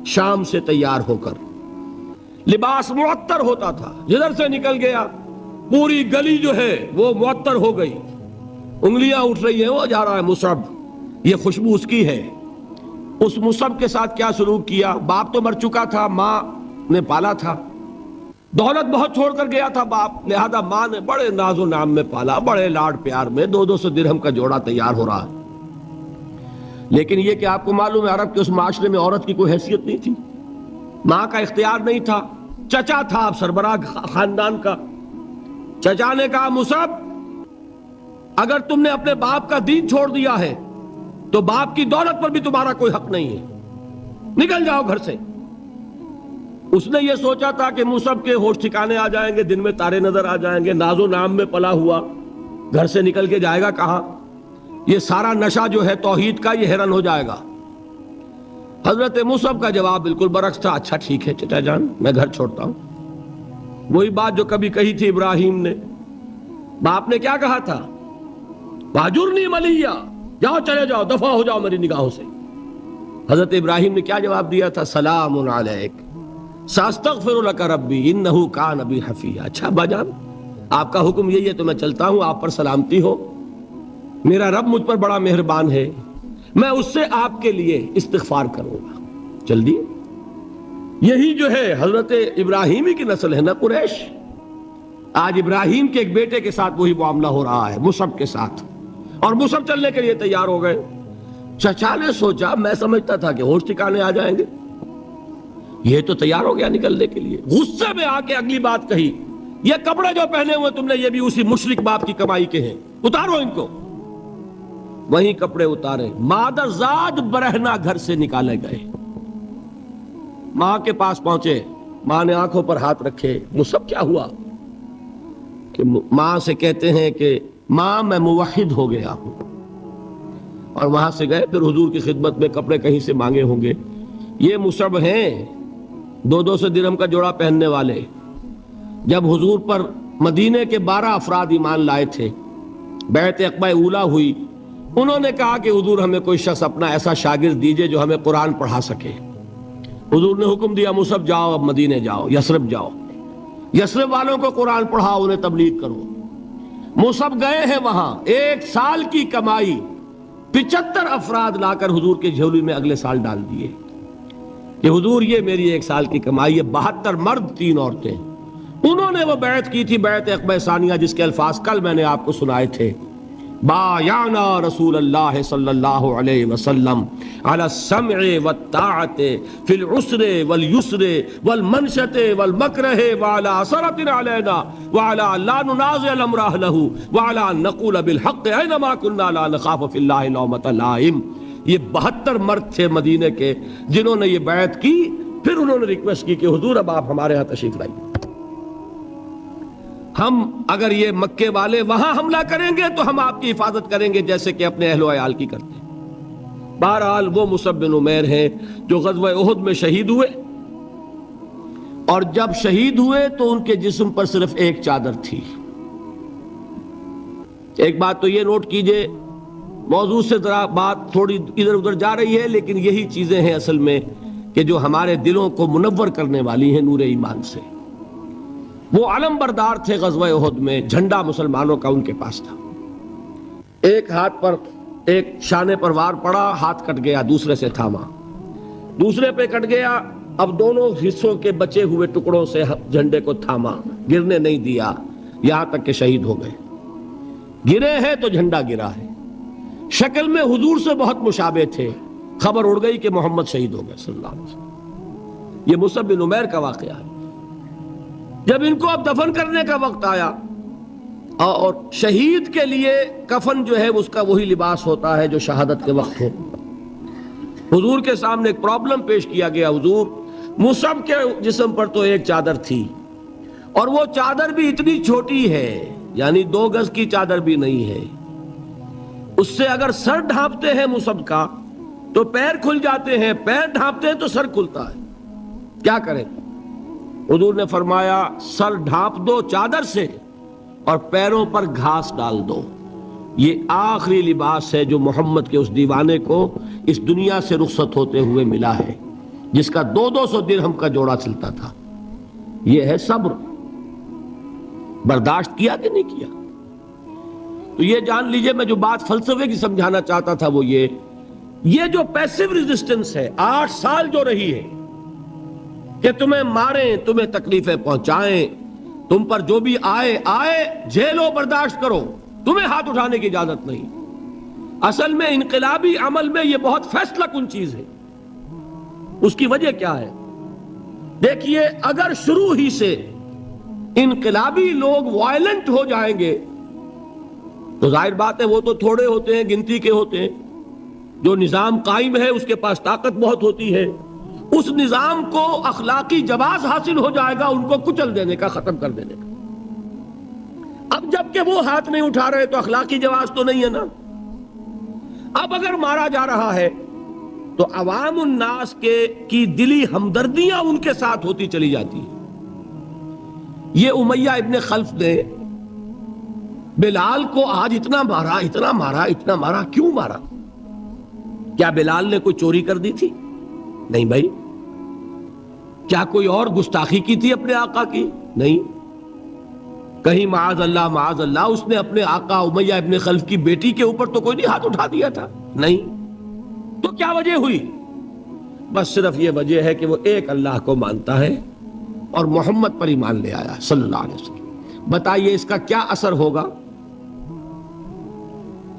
شام سے تیار ہو کر، لباس معطر ہوتا تھا، جدھر سے نکل گیا پوری گلی جو ہے وہ معطر ہو گئی. انگلیاں اٹھ رہی ہیں، وہ جا رہا ہے مصعب، یہ خوشبو اس کی ہے. اس مصعب کے ساتھ کیا سلوک کیا؟ باپ تو مر چکا تھا، ماں نے پالا تھا، دولت بہت چھوڑ کر گیا تھا باپ، لہذا ماں نے بڑے ناز و نام میں پالا، بڑے لاڈ پیار میں. 200 درہم کا جوڑا تیار ہو رہا ہے. لیکن یہ کہ آپ کو معلوم ہے عرب کے اس معاشرے میں عورت کی کوئی حیثیت نہیں تھی، ماں کا اختیار نہیں تھا. چچا تھا اب سربراہ خاندان کا. چچا نے کہا مصعب اگر تم نے اپنے باپ کا دین چھوڑ دیا ہے تو باپ کی دولت پر بھی تمہارا کوئی حق نہیں ہے، نکل جاؤ گھر سے. اس نے یہ سوچا تھا کہ مصعب کے ہوش ٹھکانے آ جائیں گے، دن میں تارے نظر آ جائیں گے، ناز و نام میں پلا ہوا گھر سے نکل کے جائے گا کہاں؟ یہ سارا نشہ جو ہے توحید کا یہ حیران ہو جائے گا. حضرت مصعب کا جواب بالکل برعکس تھا. اچھا ٹھیک ہے چچا جان، میں گھر چھوڑتا ہوں. وہی بات جو کبھی کہی تھی ابراہیم نے. باپ نے کیا کہا تھا؟ واجرنی ملیہ، جاؤ چلے جاؤ، دفع ہو جاؤ میری نگاہوں سے. حضرت ابراہیم نے کیا جواب دیا تھا؟ سلام علیک ساستغفر لک ربی انہ کان بی حفیہ. اچھا ابا جان آپ کا حکم یہی ہے تو میں چلتا ہوں، آپ پر سلامتی ہو، میرا رب مجھ پر بڑا مہربان ہے، میں اس سے آپ کے لیے استغفار کروں گا. چل دی. یہی جو ہے حضرت ابراہیمی کی نسل ہے نا قریش. آج ابراہیم کے ایک بیٹے کے ساتھ وہی معاملہ ہو رہا ہے مصعب کے ساتھ، اور مصعب چلنے کے لیے تیار ہو گئے. چچا نے سوچا، میں سمجھتا تھا کہ ہوش ٹھکانے آ جائیں گے، یہ تو تیار ہو گیا نکلنے کے لیے. غصے میں آ کے اگلی بات کہی، یہ کپڑے جو پہنے ہوئے تم نے یہ بھی اسی مشرک باپ کی کمائی کے ہیں، اتارو ان کو. وہیں کپڑے اتارے، مادر زاد برہنہ گھر سے نکالے گئے. ماں کے پاس پہنچے، ماں نے آنکھوں پر ہاتھ رکھے. مصعب کیا ہوا؟ کہ ماں سے کہتے ہیں کہ ماں میں موحد ہو گیا ہوں. اور وہاں سے گئے، پھر حضور کی خدمت میں کپڑے کہیں سے مانگے ہوں گے. یہ مصعب ہیں 200 درہم کا جوڑا پہننے والے. جب حضور پر مدینے کے 12 افراد ایمان لائے تھے، بیعت عقبہ اولیٰ ہوئی، انہوں نے کہا کہ حضور ہمیں کوئی شخص اپنا ایسا شاگرد دیجئے جو ہمیں قرآن پڑھا سکے. حضور نے حکم دیا مصعب جاؤ، اب مدینے جاؤ، یثرب جاؤ، یثرب والوں کو قرآن پڑھاؤ، انہیں تبلیغ کرو. مصعب گئے ہیں وہاں، 1 سال کی کمائی 75 افراد لا کر حضور کے جھولی میں اگلے سال ڈال دیے کہ حضور یہ میری 1 سال کی کمائی ہے. 72 مرد 3 عورتیں. انہوں نے وہ بیعت کی تھی، بیعت عقبہ ثانیہ، جس کے الفاظ کل میں نے آپ کو سنائے تھے. بایعنا رسول اللہ صلی اللہ علیہ وسلم علی السمع والطاعت فی العسر والیسر والمنشط والمکرہ وعلی اثرۃ علینا وعلی لا ننازع الامر اہلہ وعلی ان نقول بالحق اینما کنا لا نخاف فی اللہ لومۃ لائم. یہ 72 مرد تھے مدینے کے جنہوں نے یہ بیعت کی. پھر انہوں نے ریکویسٹ کی کہ حضور اب آپ ہمارے ہاں تشریف لائیے. ہم اگر یہ مکے والے وہاں حملہ کریں گے تو ہم آپ کی حفاظت کریں گے جیسے کہ اپنے اہل و عیال کی کرتے ہیں۔ بہرحال وہ مصعب بن عمیر ہیں جو غزوہ احد میں شہید ہوئے، اور جب شہید ہوئے تو ان کے جسم پر صرف ایک چادر تھی۔ ایک بات تو یہ نوٹ کیجئے، موضوع سے ذرا بات تھوڑی ادھر ادھر جا رہی ہے، لیکن یہی چیزیں ہیں اصل میں کہ جو ہمارے دلوں کو منور کرنے والی ہیں نور ایمان سے۔ وہ علم بردار تھے غزوہ احد میں، جھنڈا مسلمانوں کا ان کے پاس تھا۔ ایک ہاتھ پر ایک شانے پر وار پڑا، ہاتھ کٹ گیا، دوسرے سے تھاما، دوسرے پہ کٹ گیا، اب دونوں حصوں کے بچے ہوئے ٹکڑوں سے جھنڈے کو تھاما، گرنے نہیں دیا، یہاں تک کہ شہید ہو گئے۔ گرے ہیں تو جھنڈا گرا ہے۔ شکل میں حضور سے بہت مشابہ تھے، خبر اڑ گئی کہ محمد شہید ہو گئے صلی اللہ علیہ وسلم۔ یہ مصعب بن عمیر کا واقعہ ہے۔ جب ان کو اب دفن کرنے کا وقت آیا، اور شہید کے لیے کفن جو ہے اس کا وہی لباس ہوتا ہے جو شہادت کے وقت ہو، حضور کے سامنے ایک پرابلم پیش کیا گیا۔ حضور، مصعب کے جسم پر تو ایک چادر تھی، اور وہ چادر بھی اتنی چھوٹی ہے، یعنی 2 گز کی چادر بھی نہیں ہے، اس سے اگر سر ڈھانپتے ہیں مصعب کا تو پیر کھل جاتے ہیں، پیر ڈھانپتے ہیں تو سر کھلتا ہے، کیا کریں؟ حضور نے فرمایا سر ڈھانپ دو چادر سے اور پیروں پر گھاس ڈال دو۔ یہ آخری لباس ہے جو محمد کے اس دیوانے کو اس دنیا سے رخصت ہوتے ہوئے ملا ہے، جس کا 200 درہم کا جوڑا چلتا تھا۔ یہ ہے صبر۔ برداشت کیا کہ نہیں کیا؟ تو یہ جان لیجئے، میں جو بات فلسفے کی سمجھانا چاہتا تھا وہ یہ جو پیسیو ریزسٹنس ہے 8 سال جو رہی ہے، کہ تمہیں ماریں، تمہیں تکلیفیں پہنچائیں، تم پر جو بھی آئے جھیلو، برداشت کرو، تمہیں ہاتھ اٹھانے کی اجازت نہیں۔ اصل میں انقلابی عمل میں یہ بہت فیصلہ کن چیز ہے۔ اس کی وجہ کیا ہے؟ دیکھیے، اگر شروع ہی سے انقلابی لوگ وائلنٹ ہو جائیں گے تو ظاہر بات ہے وہ تو تھوڑے ہوتے ہیں، گنتی کے ہوتے ہیں۔ جو نظام قائم ہے اس کے پاس طاقت بہت ہوتی ہے، اس نظام کو اخلاقی جواز حاصل ہو جائے گا ان کو کچل دینے کا، ختم کر دینے کا۔ اب جب کہ وہ ہاتھ نہیں اٹھا رہے تو اخلاقی جواز تو نہیں ہے نا۔ اب اگر مارا جا رہا ہے تو عوام الناس کی دلی ہمدردیاں ان کے ساتھ ہوتی چلی جاتی ہیں۔ یہ امیہ ابن خلف نے بلال کو آج اتنا مارا، کیوں مارا؟ کیا بلال نے کوئی چوری کر دی تھی؟ نہیں بھائی۔ کیا کوئی اور گستاخی کی تھی اپنے آقا کی؟ نہیں۔ کہیں معاذ اللہ اس نے اپنے آقا امیہ ابن خلف کی بیٹی کے اوپر تو کوئی نہیں ہاتھ اٹھا دیا تھا؟ نہیں۔ تو کیا وجہ ہوئی؟ بس صرف یہ وجہ ہے کہ وہ ایک اللہ کو مانتا ہے اور محمد پر ایمان لے آیا صلی اللہ علیہ وسلم۔ بتائیے اس کا کیا اثر ہوگا؟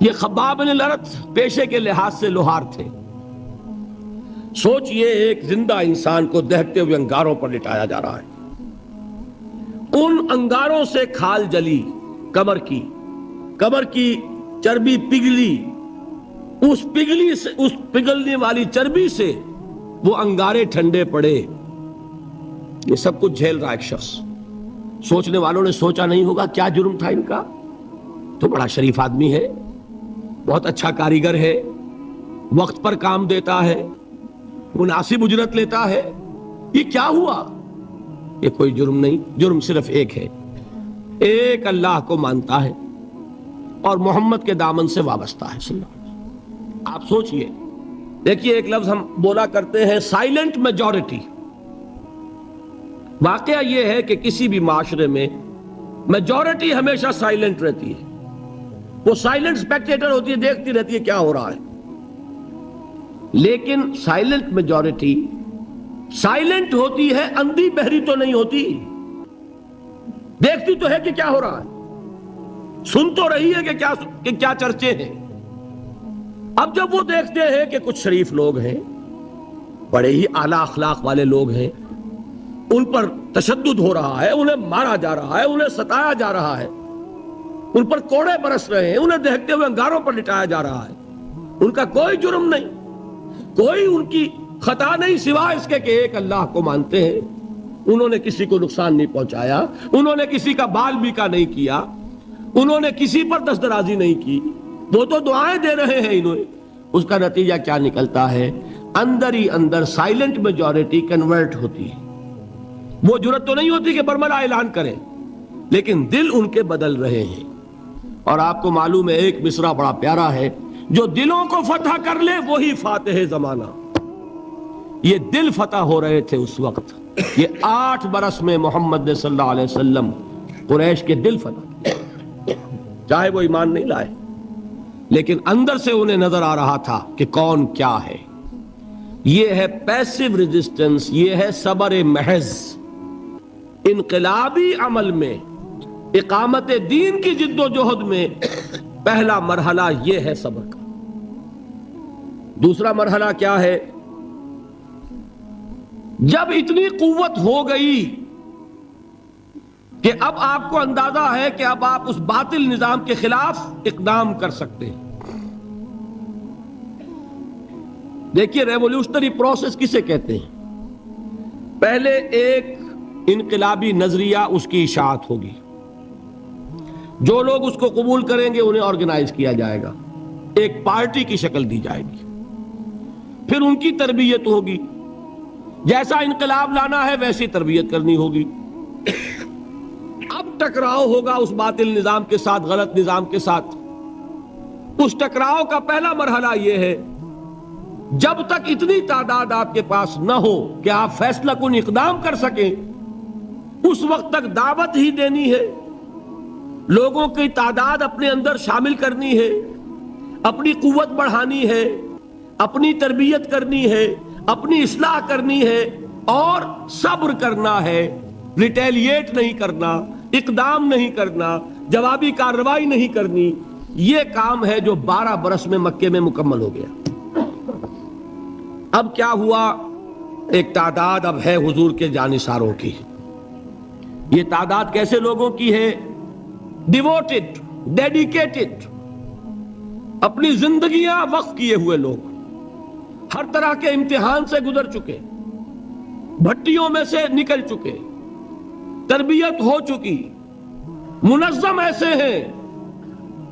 یہ خباب بن الارت پیشے کے لحاظ سے لوہار تھے۔ سوچئے ایک زندہ انسان کو دہتے ہوئے انگاروں پر لٹایا جا رہا ہے، ان انگاروں سے کھال جلی، کمر کی چربی پگھلی، اس پگھلنے والی چربی سے وہ انگارے ٹھنڈے پڑے۔ یہ سب کچھ جھیل رہا ایک شخص۔ سوچنے والوں نے سوچا نہیں ہوگا کیا جرم تھا ان کا؟ تو بڑا شریف آدمی ہے، بہت اچھا کاریگر ہے، وقت پر کام دیتا ہے، مناسب اجرت لیتا ہے، یہ کیا ہوا؟ یہ کوئی جرم نہیں، جرم صرف ایک ہے، ایک اللہ کو مانتا ہے اور محمد کے دامن سے وابستہ ہے صلی اللہ علیہ وسلم۔ آپ سوچئے، دیکھیے ایک لفظ ہم بولا کرتے ہیں سائلنٹ میجورٹی۔ واقعہ یہ ہے کہ کسی بھی معاشرے میں میجورٹی ہمیشہ سائلنٹ رہتی ہے، وہ سائلنٹ سپیکٹیٹر ہوتی ہے، دیکھتی رہتی ہے کیا ہو رہا ہے۔ لیکن سائلنٹ میجورٹی سائلنٹ ہوتی ہے، اندھی بہری تو نہیں ہوتی، دیکھتی تو ہے کہ کیا ہو رہا ہے، سن تو رہی ہے کہ کیا چرچے ہیں۔ اب جب وہ دیکھتے ہیں کہ کچھ شریف لوگ ہیں، بڑے ہی اعلیٰ اخلاق والے لوگ ہیں، ان پر تشدد ہو رہا ہے، انہیں مارا جا رہا ہے، انہیں ستایا جا رہا ہے، ان پر کوڑے برس رہے ہیں، انہیں دہتے ہوئے انگاروں پر لٹایا جا رہا ہے، ان کا کوئی جرم نہیں، کوئی ان کی خطا نہیں، سوائے اس کے کہ ایک اللہ کو مانتے ہیں انہوں نے کسی کو نقصان نہیں پہنچایا، انہوں نے کسی کا بال بیکا نہیں کیا، انہوں نے کسی پر دست درازی نہیں کی، وہ تو دعائیں دے رہے ہیں انہوں نے۔ اس کا نتیجہ کیا نکلتا ہے؟ اندر ہی اندر سائلنٹ میجورٹی کنورٹ ہوتی ہے۔ وہ جرات تو نہیں ہوتی کہ برملا اعلان کریں، لیکن دل ان کے بدل رہے ہیں۔ اور آپ کو معلوم ہے ایک مصرع بڑا پیارا ہے، جو دلوں کو فتح کر لے وہی فاتح زمانہ۔ یہ دل فتح ہو رہے تھے اس وقت، یہ 8 برس میں محمد نے صلی اللہ علیہ وسلم قریش کے دل فتح کیے، چاہے وہ ایمان نہیں لائے، لیکن اندر سے انہیں نظر آ رہا تھا کہ کون کیا ہے۔ یہ ہے پیسو ریزسٹنس، یہ ہے صبر محض۔ انقلابی عمل میں، اقامت دین کی جد و جہد میں پہلا مرحلہ یہ ہے صبر کا۔ دوسرا مرحلہ کیا ہے؟ جب اتنی قوت ہو گئی کہ اب آپ کو اندازہ ہے کہ اب آپ اس باطل نظام کے خلاف اقدام کر سکتے ہیں۔ دیکھیے ریولوشنری پروسیس کسے کہتے ہیں؟ پہلے ایک انقلابی نظریہ، اس کی اشاعت ہوگی، جو لوگ اس کو قبول کریں گے انہیں آرگنائز کیا جائے گا، ایک پارٹی کی شکل دی جائے گی، پھر ان کی تربیت ہوگی، جیسا انقلاب لانا ہے ویسی تربیت کرنی ہوگی۔ اب ٹکراؤ ہوگا اس باطل نظام کے ساتھ، غلط نظام کے ساتھ۔ اس ٹکراؤ کا پہلا مرحلہ یہ ہے، جب تک اتنی تعداد آپ کے پاس نہ ہو کہ آپ فیصلہ کن اقدام کر سکیں، اس وقت تک دعوت ہی دینی ہے، لوگوں کی تعداد اپنے اندر شامل کرنی ہے، اپنی قوت بڑھانی ہے، اپنی تربیت کرنی ہے، اپنی اصلاح کرنی ہے، اور صبر کرنا ہے، ریٹیلیٹ نہیں کرنا، اقدام نہیں کرنا، جوابی کارروائی نہیں کرنی۔ یہ کام ہے جو 12 برس میں مکے میں مکمل ہو گیا۔ اب کیا ہوا؟ ایک تعداد اب ہے حضور کے جانثاروں کی۔ یہ تعداد کیسے لوگوں کی ہے؟ ڈیووٹڈ، ڈیڈیکیٹڈ، اپنی زندگیاں وقف کیے ہوئے لوگ، ہر طرح کے امتحان سے گزر چکے، بھٹیوں میں سے نکل چکے، تربیت ہو چکی، منظم ایسے ہیں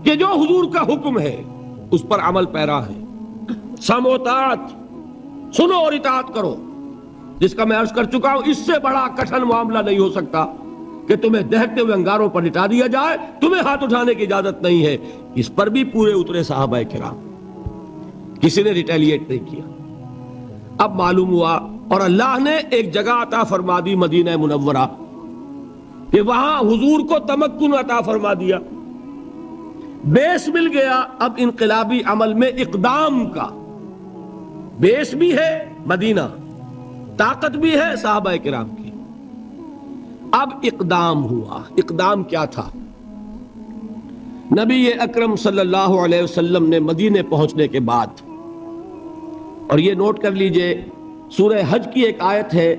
کہ جو حضور کا حکم ہے اس پر عمل پیرا ہے۔ سمع و طاعت، سنو اور اطاعت کرو، جس کا میں عرض کر چکا ہوں، اس سے بڑا کٹھن معاملہ نہیں ہو سکتا کہ تمہیں دہتے ہوئے انگاروں پر لٹا دیا جائے، تمہیں ہاتھ اٹھانے کی اجازت نہیں ہے۔ اس پر بھی پورے اترے صحابہ کرام، کسی نے ریٹیلیٹ نہیں کیا۔ اب معلوم ہوا، اور اللہ نے ایک جگہ عطا فرما دی مدینہ منورہ، کہ وہاں حضور کو تمکن عطا فرما دیا، بیس مل گیا اب انقلابی عمل میں اقدام کا۔ بیس بھی ہے مدینہ، طاقت بھی ہے صحابہ کرام کی۔ اب اقدام ہوا۔ اقدام کیا تھا؟ نبی اکرم صلی اللہ علیہ وسلم نے مدینے پہنچنے کے بعد، اور یہ نوٹ کر لیجئے، سورہ حج کی ایک آیت ہے،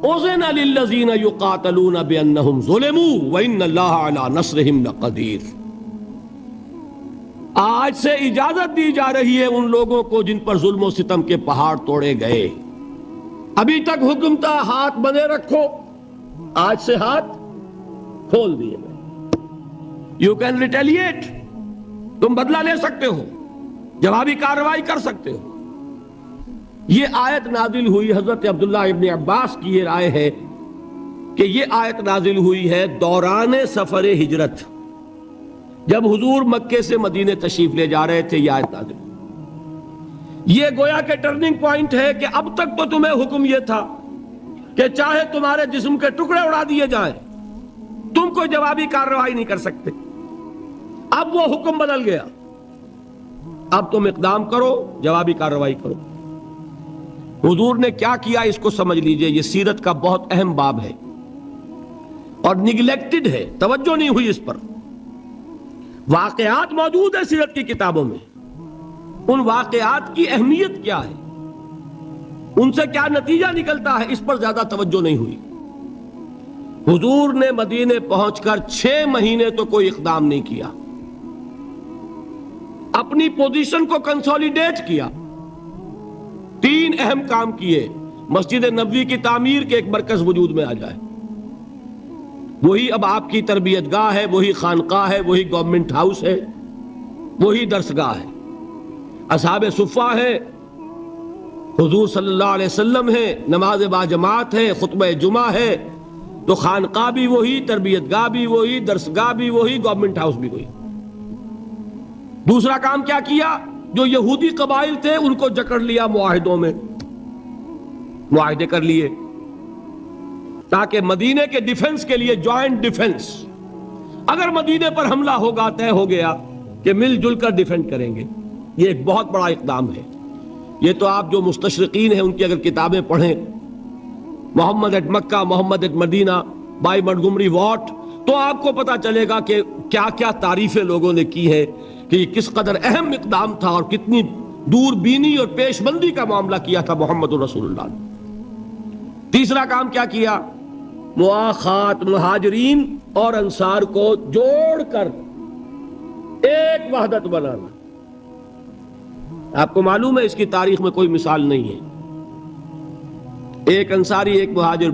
اُذِنَ لِلَّذِينَ يُقَاتَلُونَ بِأَنَّهُمْ ظُلِمُوا وَإِنَّ اللَّهَ عَلَى نَصْرِهِمْ لَقَدِيرٌ۔ آج سے اجازت دی جا رہی ہے ان لوگوں کو جن پر ظلم و ستم کے پہاڑ توڑے گئے۔ ابھی تک حکم تھا ہاتھ بندھے رکھو، آج سے ہاتھ کھول دیے گئے۔ یو کین ریٹیلیٹ، تم بدلہ لے سکتے ہو، جوابی کارروائی کر سکتے ہو۔ یہ آیت نازل ہوئی، حضرت عبداللہ ابن عباس کی یہ رائے ہے کہ یہ آیت نازل ہوئی ہے دوران سفر ہجرت، جب حضور مکے سے مدینے تشریف لے جا رہے تھے۔ یہ آیت نازل ہوئی، یہ گویا کہ ٹرننگ پوائنٹ ہے کہ اب تک تو تمہیں حکم یہ تھا کہ چاہے تمہارے جسم کے ٹکڑے اڑا دیے جائیں، تم کوئی جوابی کارروائی نہیں کر سکتے۔ اب وہ حکم بدل گیا، اب تم اقدام کرو، جوابی کارروائی کرو۔ حضور نے کیا کیا اس کو سمجھ لیجئے، یہ سیرت کا بہت اہم باب ہے اور نگلیکٹڈ ہے، توجہ نہیں ہوئی اس پر۔ واقعات موجود ہیں سیرت کی کتابوں میں، ان واقعات کی اہمیت کیا ہے، ان سے کیا نتیجہ نکلتا ہے، اس پر زیادہ توجہ نہیں ہوئی۔ حضور نے مدینے پہنچ کر 6 مہینے تو کوئی اقدام نہیں کیا، اپنی پوزیشن کو کنسولیڈیٹ کیا۔ 3 اہم کام کیے، مسجد نبوی کی تعمیر کے ایک مرکز وجود میں آ جائے. وہی اب آپ کی تربیت گاہ ہے، وہی خانقاہ ہے، وہی گورنمنٹ ہاؤس ہے، وہی درسگاہ ہے. اصحاب صفہ ہے، حضور صلی اللہ علیہ وسلم ہے، نماز با جماعت ہے، خطبہ جمعہ ہے. تو خانقاہ بھی وہی، تربیت گاہ بھی وہی، درسگاہ بھی وہی، گورنمنٹ ہاؤس بھی وہی. دوسرا کام کیا کیا؟ جو یہودی قبائل تھے ان کو جکڑ لیا معاہدوں میں، معاہدے کر لیے تاکہ مدینے کے ڈیفنس کے لیے جوائنٹ ڈیفنس، اگر مدینے پر حملہ ہوگا طے ہو گیا کہ مل جل کر ڈیفینڈ کریں گے. یہ ایک بہت بڑا اقدام ہے. یہ تو آپ جو مستشرقین ہیں ان کی اگر کتابیں پڑھیں، Muhammad at Mecca, Muhammad at Medina by Montgomery Watt, تو آپ کو پتا چلے گا کہ کیا کیا تعریفیں لوگوں نے کی ہے کہ یہ کس قدر اہم اقدام تھا اور کتنی دور بینی اور پیش بندی کا معاملہ کیا تھا محمد رسول اللہ نے. تیسرا کام کیا کیا؟ مواخات مہاجرین اور انصار کو جوڑ کر ایک وحدت بنانا. آپ کو معلوم ہے اس کی تاریخ میں کوئی مثال نہیں ہے. ایک انصاری ایک مہاجر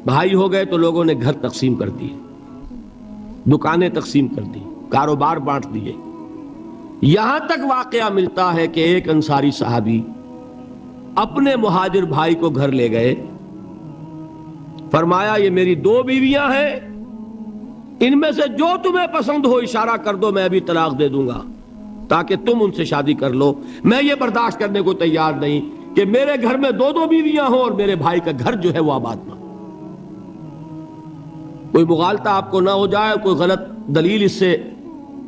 بھائی ہو گئے تو لوگوں نے گھر تقسیم کر دیے، دکانیں تقسیم کر دی، کاروبار بانٹ دیے. یہاں تک واقعہ ملتا ہے کہ ایک انصاری صحابی اپنے مہاجر بھائی کو گھر لے گئے، فرمایا یہ میری 2 بیویاں ہیں، ان میں سے جو تمہیں پسند ہو اشارہ کر دو، میں ابھی طلاق دے دوں گا تاکہ تم ان سے شادی کر لو. میں یہ برداشت کرنے کو تیار نہیں کہ میرے گھر میں 2 بیویاں ہوں اور میرے بھائی کا گھر جو ہے وہ آباد نہ. کوئی مغالطہ آپ کو نہ ہو جائے، کوئی غلط دلیل اس سے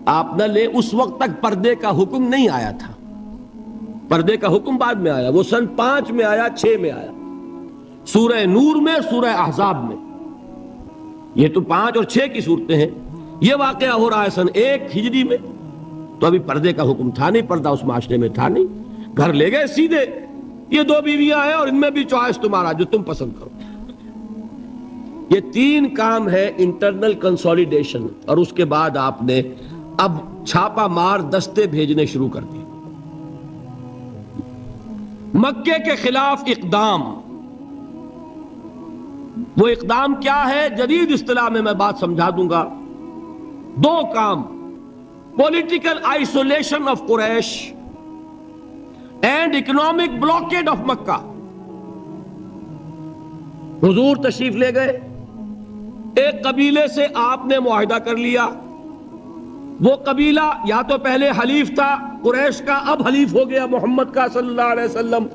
آپ نہ لیں. اس وقت تک پردے کا حکم نہیں آیا تھا، پردے کا حکم بعد میں آیا. وہ سن 5 میں آیا، 6 میں آیا، سورہ نور میں، سورہ احزاب میں. یہ تو 5 اور 6 کی صورتیں ہیں. یہ واقعہ ہو رہا ہے سن 1 ہجری میں. تو ابھی پردے کا حکم تھا نہیں، پردہ اس معاشرے میں تھا نہیں. گھر لے گئے سیدھے، یہ 2 بیویاں ہیں اور ان میں بھی چوائس تمہارا، جو تم پسند کرو. یہ 3 کام ہے انٹرنل کنسولیڈیشن. اور اس کے بعد آپ نے اب چھاپا مار دستے بھیجنے شروع کر دیے. مکے کے خلاف اقدام، وہ اقدام کیا ہے؟ جدید اصطلاح میں بات سمجھا دوں گا. 2 کام: political isolation of Quraysh and economic blockade of Mecca. حضور تشریف لے گئے، ایک قبیلے سے آپ نے معاہدہ کر لیا. وہ قبیلہ یا تو پہلے حلیف تھا قریش کا، اب حلیف ہو گیا محمد کا صلی اللہ علیہ وسلم.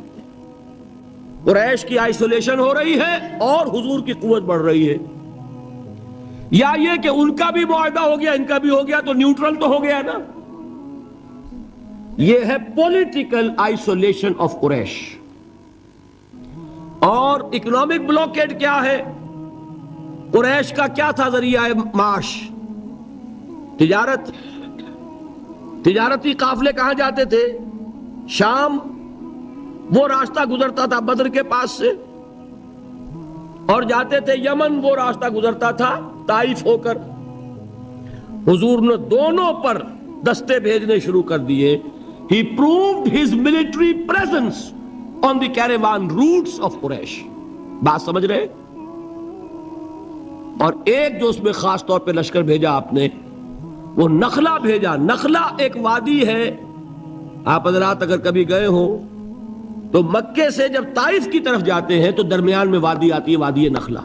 قریش کی آئسولیشن ہو رہی ہے اور حضور کی قوت بڑھ رہی ہے. یا یہ کہ ان کا بھی معاہدہ ہو گیا، ان کا بھی ہو گیا، تو نیوٹرل تو ہو گیا نا. یہ ہے پولیٹیکل آئسولیشن آف قریش. اور اکنامک بلاکیڈ کیا ہے؟ قریش کا کیا تھا ذریعہ معاش؟ تجارت. تجارتی قافلے کہاں جاتے تھے؟ شام. وہ راستہ گزرتا تھا بدر کے پاس سے، اور جاتے تھے یمن. وہ راستہ گزرتا تھا طائف ہو کر. حضور نے دونوں پر دستے بھیجنے شروع کر دیے. He proved his military presence on the caravan routes of Quraysh. بات سمجھ رہے؟ اور ایک جو اس میں خاص طور پہ لشکر بھیجا آپ نے، وہ نخلا بھیجا. نخلا ایک وادی ہے، آپ حضرات اگر کبھی گئے ہو تو مکے سے جب طائف کی طرف جاتے ہیں تو درمیان میں وادی آتی ہے، وادی نخلا.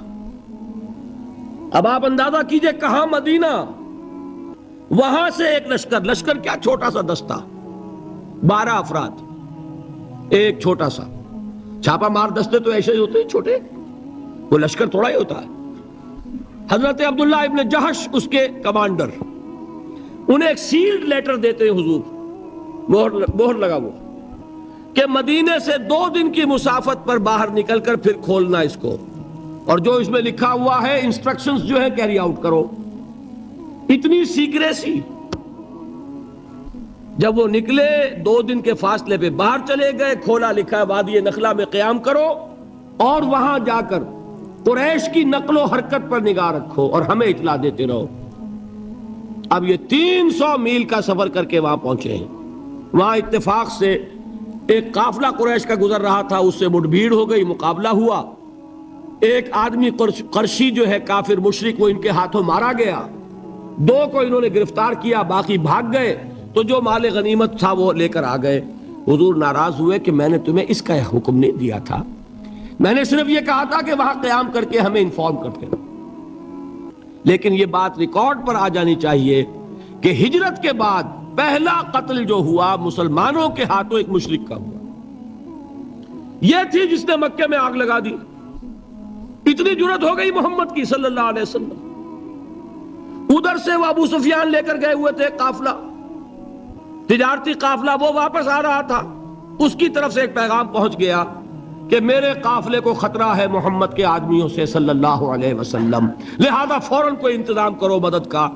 اب آپ اندازہ کیجئے کہاں مدینہ، وہاں سے ایک لشکر کیا چھوٹا سا دستہ، 12 افراد، ایک چھوٹا سا چھاپا مار دستے تو ایسے ہی ہوتے ہیں چھوٹے، وہ لشکر تھوڑا ہی ہوتا ہے. حضرت عبداللہ ابن جہش اس کے کمانڈر، انہیں ایک سیلڈ لیٹر دیتے ہیں حضور، مہر لگا ہوا کہ مدینے سے 2 دن کی مسافت پر باہر نکل کر پھر کھولنا اس کو، اور جو اس میں لکھا ہوا ہے انسٹرکشنز جو ہے کیری آؤٹ کرو. اتنی سیکریسی. جب وہ نکلے 2 دن کے فاصلے پہ باہر چلے گئے، کھولا، لکھا ہے وادی نخلا میں قیام کرو اور وہاں جا کر قریش کی نقل و حرکت پر نگاہ رکھو اور ہمیں اطلاع دیتے رہو. اب یہ 300 میل کا سفر کر کے وہاں پہنچے ہیں. وہاں اتفاق سے ایک قافلہ قریش کا گزر رہا تھا، اس سے مٹ بھیڑ ہو گئی، مقابلہ ہوا، ایک آدمی قرشی جو ہے کافر مشرک، وہ ان کے ہاتھوں مارا گیا، 2 کو انہوں نے گرفتار کیا، باقی بھاگ گئے، تو جو مال غنیمت تھا وہ لے کر آ گئے۔ حضور ناراض ہوئے کہ میں نے تمہیں اس کا حکم نہیں دیا تھا، میں نے صرف یہ کہا تھا کہ وہاں قیام کر کے ہمیں انفارم کرتے رہو۔ لیکن یہ بات ریکارڈ پر آ جانی چاہیے کہ ہجرت کے بعد پہلا قتل جو ہوا مسلمانوں کے ہاتھوں ایک مشرک کا ہوا، یہ تھی جس نے مکے میں آگ لگا دی۔ اتنی جرت ہو گئی محمد کی صلی اللہ علیہ وسلم۔ ادھر سے وہ ابو سفیان لے کر گئے ہوئے تھے قافلہ، تجارتی قافلہ، وہ واپس آ رہا تھا، اس کی طرف سے ایک پیغام پہنچ گیا کہ میرے قافلے کو خطرہ ہے محمد کے آدمیوں سے صلی اللہ علیہ وسلم، لہذا فوراً کوئی انتظام کرو مدد کا۔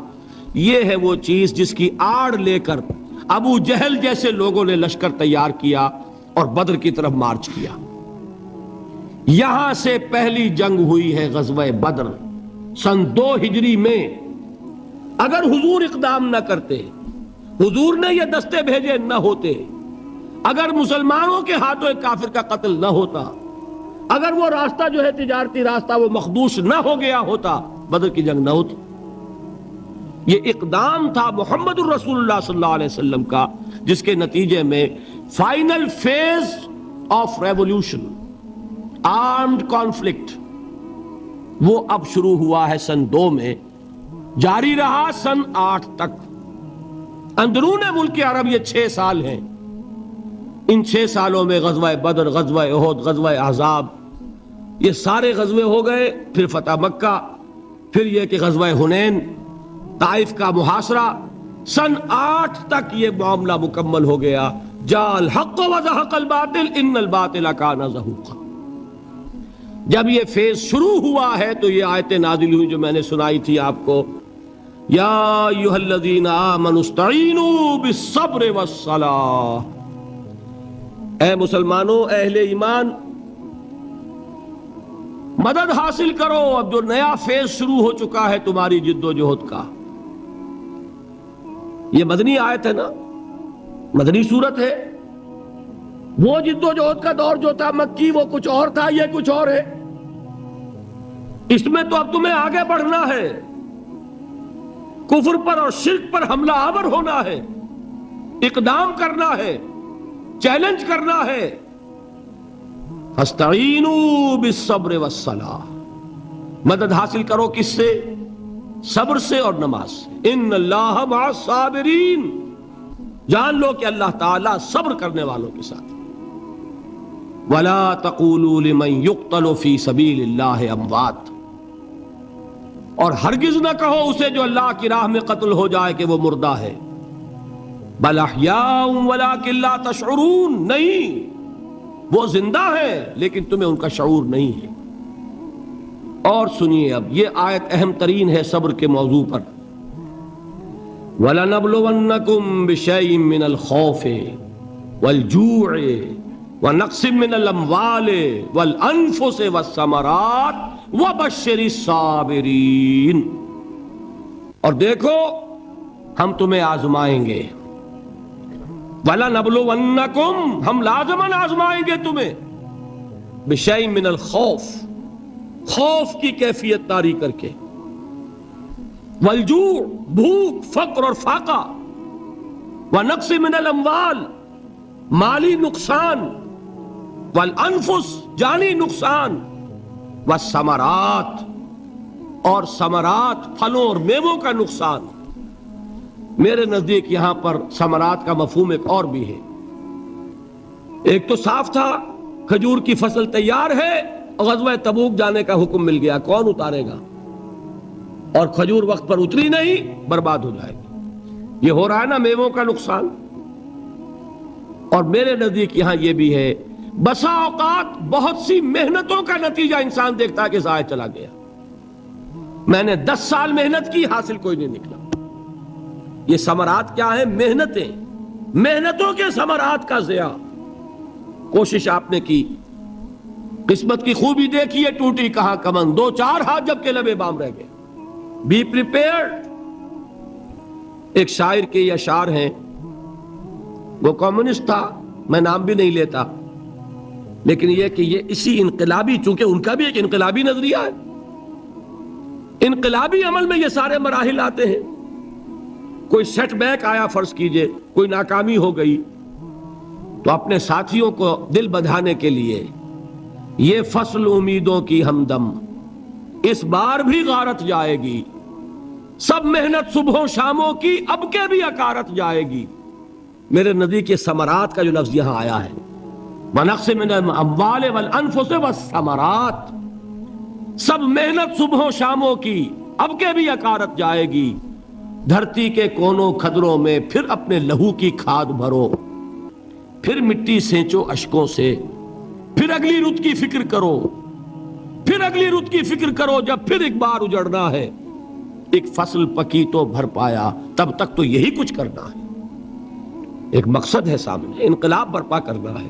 یہ ہے وہ چیز جس کی آڑ لے کر ابو جہل جیسے لوگوں نے لشکر تیار کیا اور بدر کی طرف مارچ کیا۔ یہاں سے پہلی جنگ ہوئی ہے غزوہ بدر سن 2 ہجری میں۔ اگر حضور اقدام نہ کرتے، حضور نے یہ دستے بھیجے نہ ہوتے، اگر مسلمانوں کے ہاتھوں ایک کافر کا قتل نہ ہوتا، اگر وہ راستہ جو ہے تجارتی راستہ وہ مخدوش نہ ہو گیا ہوتا، بدر کی جنگ نہ ہوتی۔ یہ اقدام تھا محمد الرسول اللہ صلی اللہ علیہ وسلم کا، جس کے نتیجے میں final phase of revolution, armed conflict, وہ اب شروع ہوا ہے سن 2 میں، جاری رہا سن 8 تک۔ اندرون ملک عرب یہ 6 سال ہیں۔ ان 6 سالوں میں غزوہ بدر، غزوہ احد، غزوہ احزاب، یہ سارے غزوے ہو گئے، پھر فتح مکہ، پھر یہ کہ غزوہ حنین، طائف کا محاصرہ، سن 8 تک یہ معاملہ مکمل ہو گیا۔ جاء الحق وزهق الباطل ان الباطل کان زہوقا۔ جب یہ فیز شروع ہوا ہے تو یہ آیتیں نازل ہوئی جو میں نے سنائی تھی آپ کو، یا ایھا الذین آمنوا استعینوا بالصبر والصلاۃ، اے مسلمانوں، اہل ایمان، مدد حاصل کرو، اب جو نیا فیز شروع ہو چکا ہے تمہاری جد و جہد کا۔ یہ مدنی آیت ہے نا، مدنی صورت ہے۔ وہ جد و جہد کا دور جو تھا مکی وہ کچھ اور تھا، یہ کچھ اور ہے۔ اس میں تو اب تمہیں آگے بڑھنا ہے، کفر پر اور شرک پر حملہ آور ہونا ہے، اقدام کرنا ہے، چیلنج کرنا ہے۔ فاستعینوا بالصبر والصلاۃ، مدد حاصل کرو کس سے؟ صبر سے اور نماز سے۔ ان اللہ مع الصابرین، جان لو کہ اللہ تعالیٰ صبر کرنے والوں کے ساتھ۔ ولا تقولوا لمن يقتل في سبيل الله اموات، اور ہرگز نہ کہو اسے جو اللہ کی راہ میں قتل ہو جائے کہ وہ مردہ ہے۔ بل احیاء ولکن لا تشعرون، نہیں، وہ زندہ ہے لیکن تمہیں ان کا شعور نہیں ہے۔ اور سنیے اب یہ آیت اہم ترین ہے صبر کے موضوع پر۔ وَلَنَبْلُوَنَّكُمْ بِشَيْءٍ مِّنَ الْخَوْفِ وَالْجُوعِ وَنَقْصٍ مِّنَ الْأَمْوَالِ وَالْأَنفُسِ وَالثَّمَرَاتِ وَبَشِّرِ الصَّابِرِينَ، اور دیکھو ہم تمہیں آزمائیں گے۔ وَلَنَبْلُوَنَّكُمْ، ہم لازماً آزمائیں گے تمہیں، بِشَيْءٍ مِّنَ الْخَوْفِ، خوف کی کیفیت طاری کر کے، والجوع، بھوک، فقر اور فاقہ، ونقص من الاموال، مالی نقصان، والانفس، جانی نقصان، والثمرات، اور ثمرات، پھلوں اور میووں کا نقصان۔ میرے نزدیک یہاں پر ثمرات کا مفہوم ایک اور بھی ہے۔ ایک تو صاف تھا کھجور کی فصل تیار ہے، غزوہ تبوک جانے کا حکم مل گیا، کون اتارے گا؟ اور کھجور وقت پر اتری نہیں، برباد ہو جائے گی۔ یہ ہو رہا ہے نا میووں کا نقصان۔ اور میرے نزدیک یہاں یہ بھی ہے، بسا اوقات بہت سی محنتوں کا نتیجہ انسان دیکھتا ہے کہ ضائع چلا گیا، میں نے 10 سال محنت کی، حاصل کوئی نہیں نکلا۔ یہ ثمرات کیا ہیں؟ محنتیں، محنتوں کے ثمرات کا ضیاع۔ کوشش آپ نے کی، قسمت کی خوبی دیکھیے، ٹوٹی کہاں کمن، 2-4 ہاتھ جب کے لبے بام رہ گئے۔ Be prepared. ایک شاعر کے یہ اشعار ہیں، وہ کمیونسٹ تھا، میں نام بھی نہیں لیتا، لیکن یہ کہ یہ اسی انقلابی، چونکہ ان کا بھی ایک انقلابی نظریہ ہے، انقلابی عمل میں یہ سارے مراحل آتے ہیں. کوئی سیٹ بیک آیا فرض کیجئے، کوئی ناکامی ہو گئی، تو اپنے ساتھیوں کو دل بندھانے کے لیے یہ فصل امیدوں کی ہمدم اس بار بھی غارت جائے گی، سب محنت صبحوں شاموں کی اب کے بھی اکارت جائے گی. میرے نبی کے ثمرات کا جو لفظ یہاں آیا ہے، وَنَقْصٍ مِّنَ الْأَمْوَالِ وَالْأَنفُسِ وَالثَّمَرَاتِ، سب محنت صبحوں شاموں کی اب کے بھی اکارت جائے گی. دھرتی کے کونوں کھدروں میں پھر اپنے لہو کی کھاد بھرو، پھر مٹی سینچو اشکوں سے، پھر اگلی رت کی فکر کرو، پھر اگلی رت کی فکر کرو، جب پھر ایک بار اجڑنا ہے. ایک فصل پکی تو بھر پایا، تب تک تو یہی کچھ کرنا ہے. ایک مقصد ہے سامنے، انقلاب برپا کرنا ہے.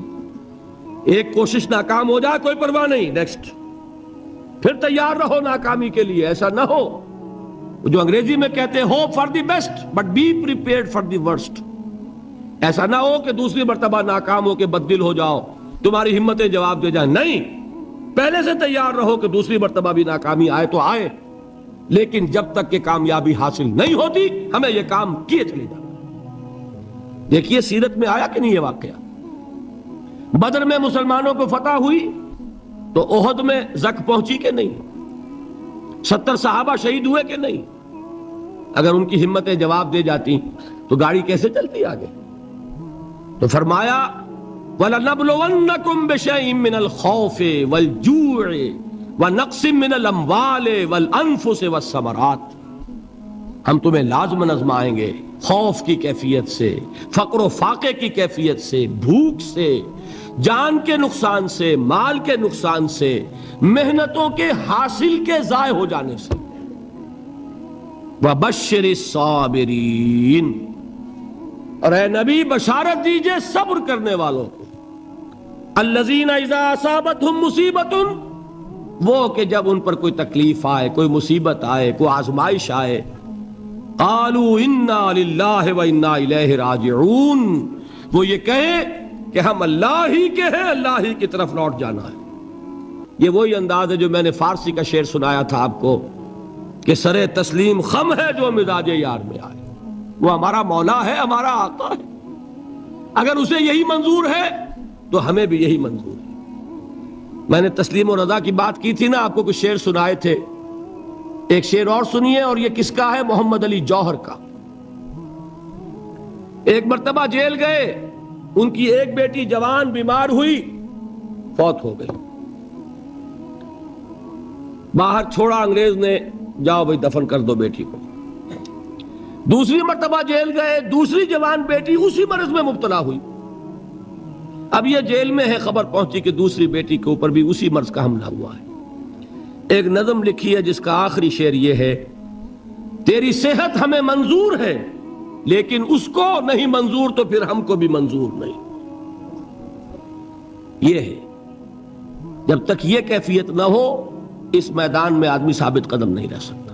ایک کوشش ناکام ہو جائے کوئی پرواہ نہیں، نیکسٹ، پھر تیار رہو ناکامی کے لیے. ایسا نہ ہو جو انگریزی میں کہتے ہیں hope for the best but be prepared for the worst. ایسا نہ ہو کہ دوسری مرتبہ ناکام ہو کے بددل ہو جاؤ، تمہاری ہمتیں جواب دے جائیں. نہیں، پہلے سے تیار رہو کہ دوسری مرتبہ بھی ناکامی آئے تو آئے، لیکن جب تک کہ کامیابی حاصل نہیں ہوتی ہمیں یہ کام کیے چلے جانا. دیکھیے سیرت میں آیا کہ نہیں یہ واقعہ. بدر میں مسلمانوں کو فتح ہوئی تو احد میں زک پہنچی کہ نہیں؟ 70 صحابہ شہید ہوئے کہ نہیں؟ اگر ان کی ہمتیں جواب دے جاتی تو گاڑی کیسے چلتی آگے؟ تو فرمایا وَلَنَبْلُوَنَّكُمْ بِشَيْءٍ مِّنَ الْخَوْفِ وَالْجُوعِ وَنَقْصٍ مِّنَ الْأَمْوَالِ وَالْأَنفُسِ وَالثَّمَرَاتِ. ہم تمہیں لازماً آزمائیں گے، خوف کی کیفیت سے، فقر و فاقے کی کیفیت سے، بھوک سے، جان کے نقصان سے، مال کے نقصان سے، محنتوں کے حاصل کے ضائع ہو جانے سے. وَبَشِّرِ الصَّابِرِينَ، اور اے نبی بشارت دیجئے صبر کرنے والوں کو. الَّذِينَ إِذَا أَصَابَتْهُمْ مُصِيبَةٌ، وہ کہ جب ان پر کوئی تکلیف آئے، کوئی مصیبت آئے، کوئی آزمائش آئے، قالوا انا للہ وانا الیہ راجعون، وہ یہ کہیں کہ ہم اللہ ہی کے ہیں، اللہ ہی کی طرف لوٹ جانا ہے. یہ وہی انداز ہے جو میں نے فارسی کا شعر سنایا تھا آپ کو کہ سر تسلیم خم ہے جو مزاج یار میں آئے. وہ ہمارا مولا ہے، ہمارا آقا ہے. اگر اسے یہی منظور ہے تو ہمیں بھی یہی منظور ہے. میں نے تسلیم و رضا کی بات کی تھی نا، آپ کو کچھ شعر سنائے تھے. ایک شعر اور سنیے، اور یہ کس کا ہے؟ محمد علی جوہر کا. ایک مرتبہ جیل گئے، ان کی ایک بیٹی جوان بیمار ہوئی، فوت ہو گئی. باہر چھوڑا انگریز نے، جاؤ بھائی دفن کر دو بیٹی کو. دوسری مرتبہ جیل گئے، دوسری جوان بیٹی اسی مرض میں مبتلا ہوئی. اب یہ جیل میں ہے، خبر پہنچی کہ دوسری بیٹی کے اوپر بھی اسی مرض کا حملہ ہوا ہے. ایک نظم لکھی ہے جس کا آخری شعر یہ ہے، تیری صحت ہمیں منظور ہے لیکن اس کو نہیں منظور تو پھر ہم کو بھی منظور نہیں. یہ ہے، جب تک یہ کیفیت نہ ہو اس میدان میں آدمی ثابت قدم نہیں رہ سکتا.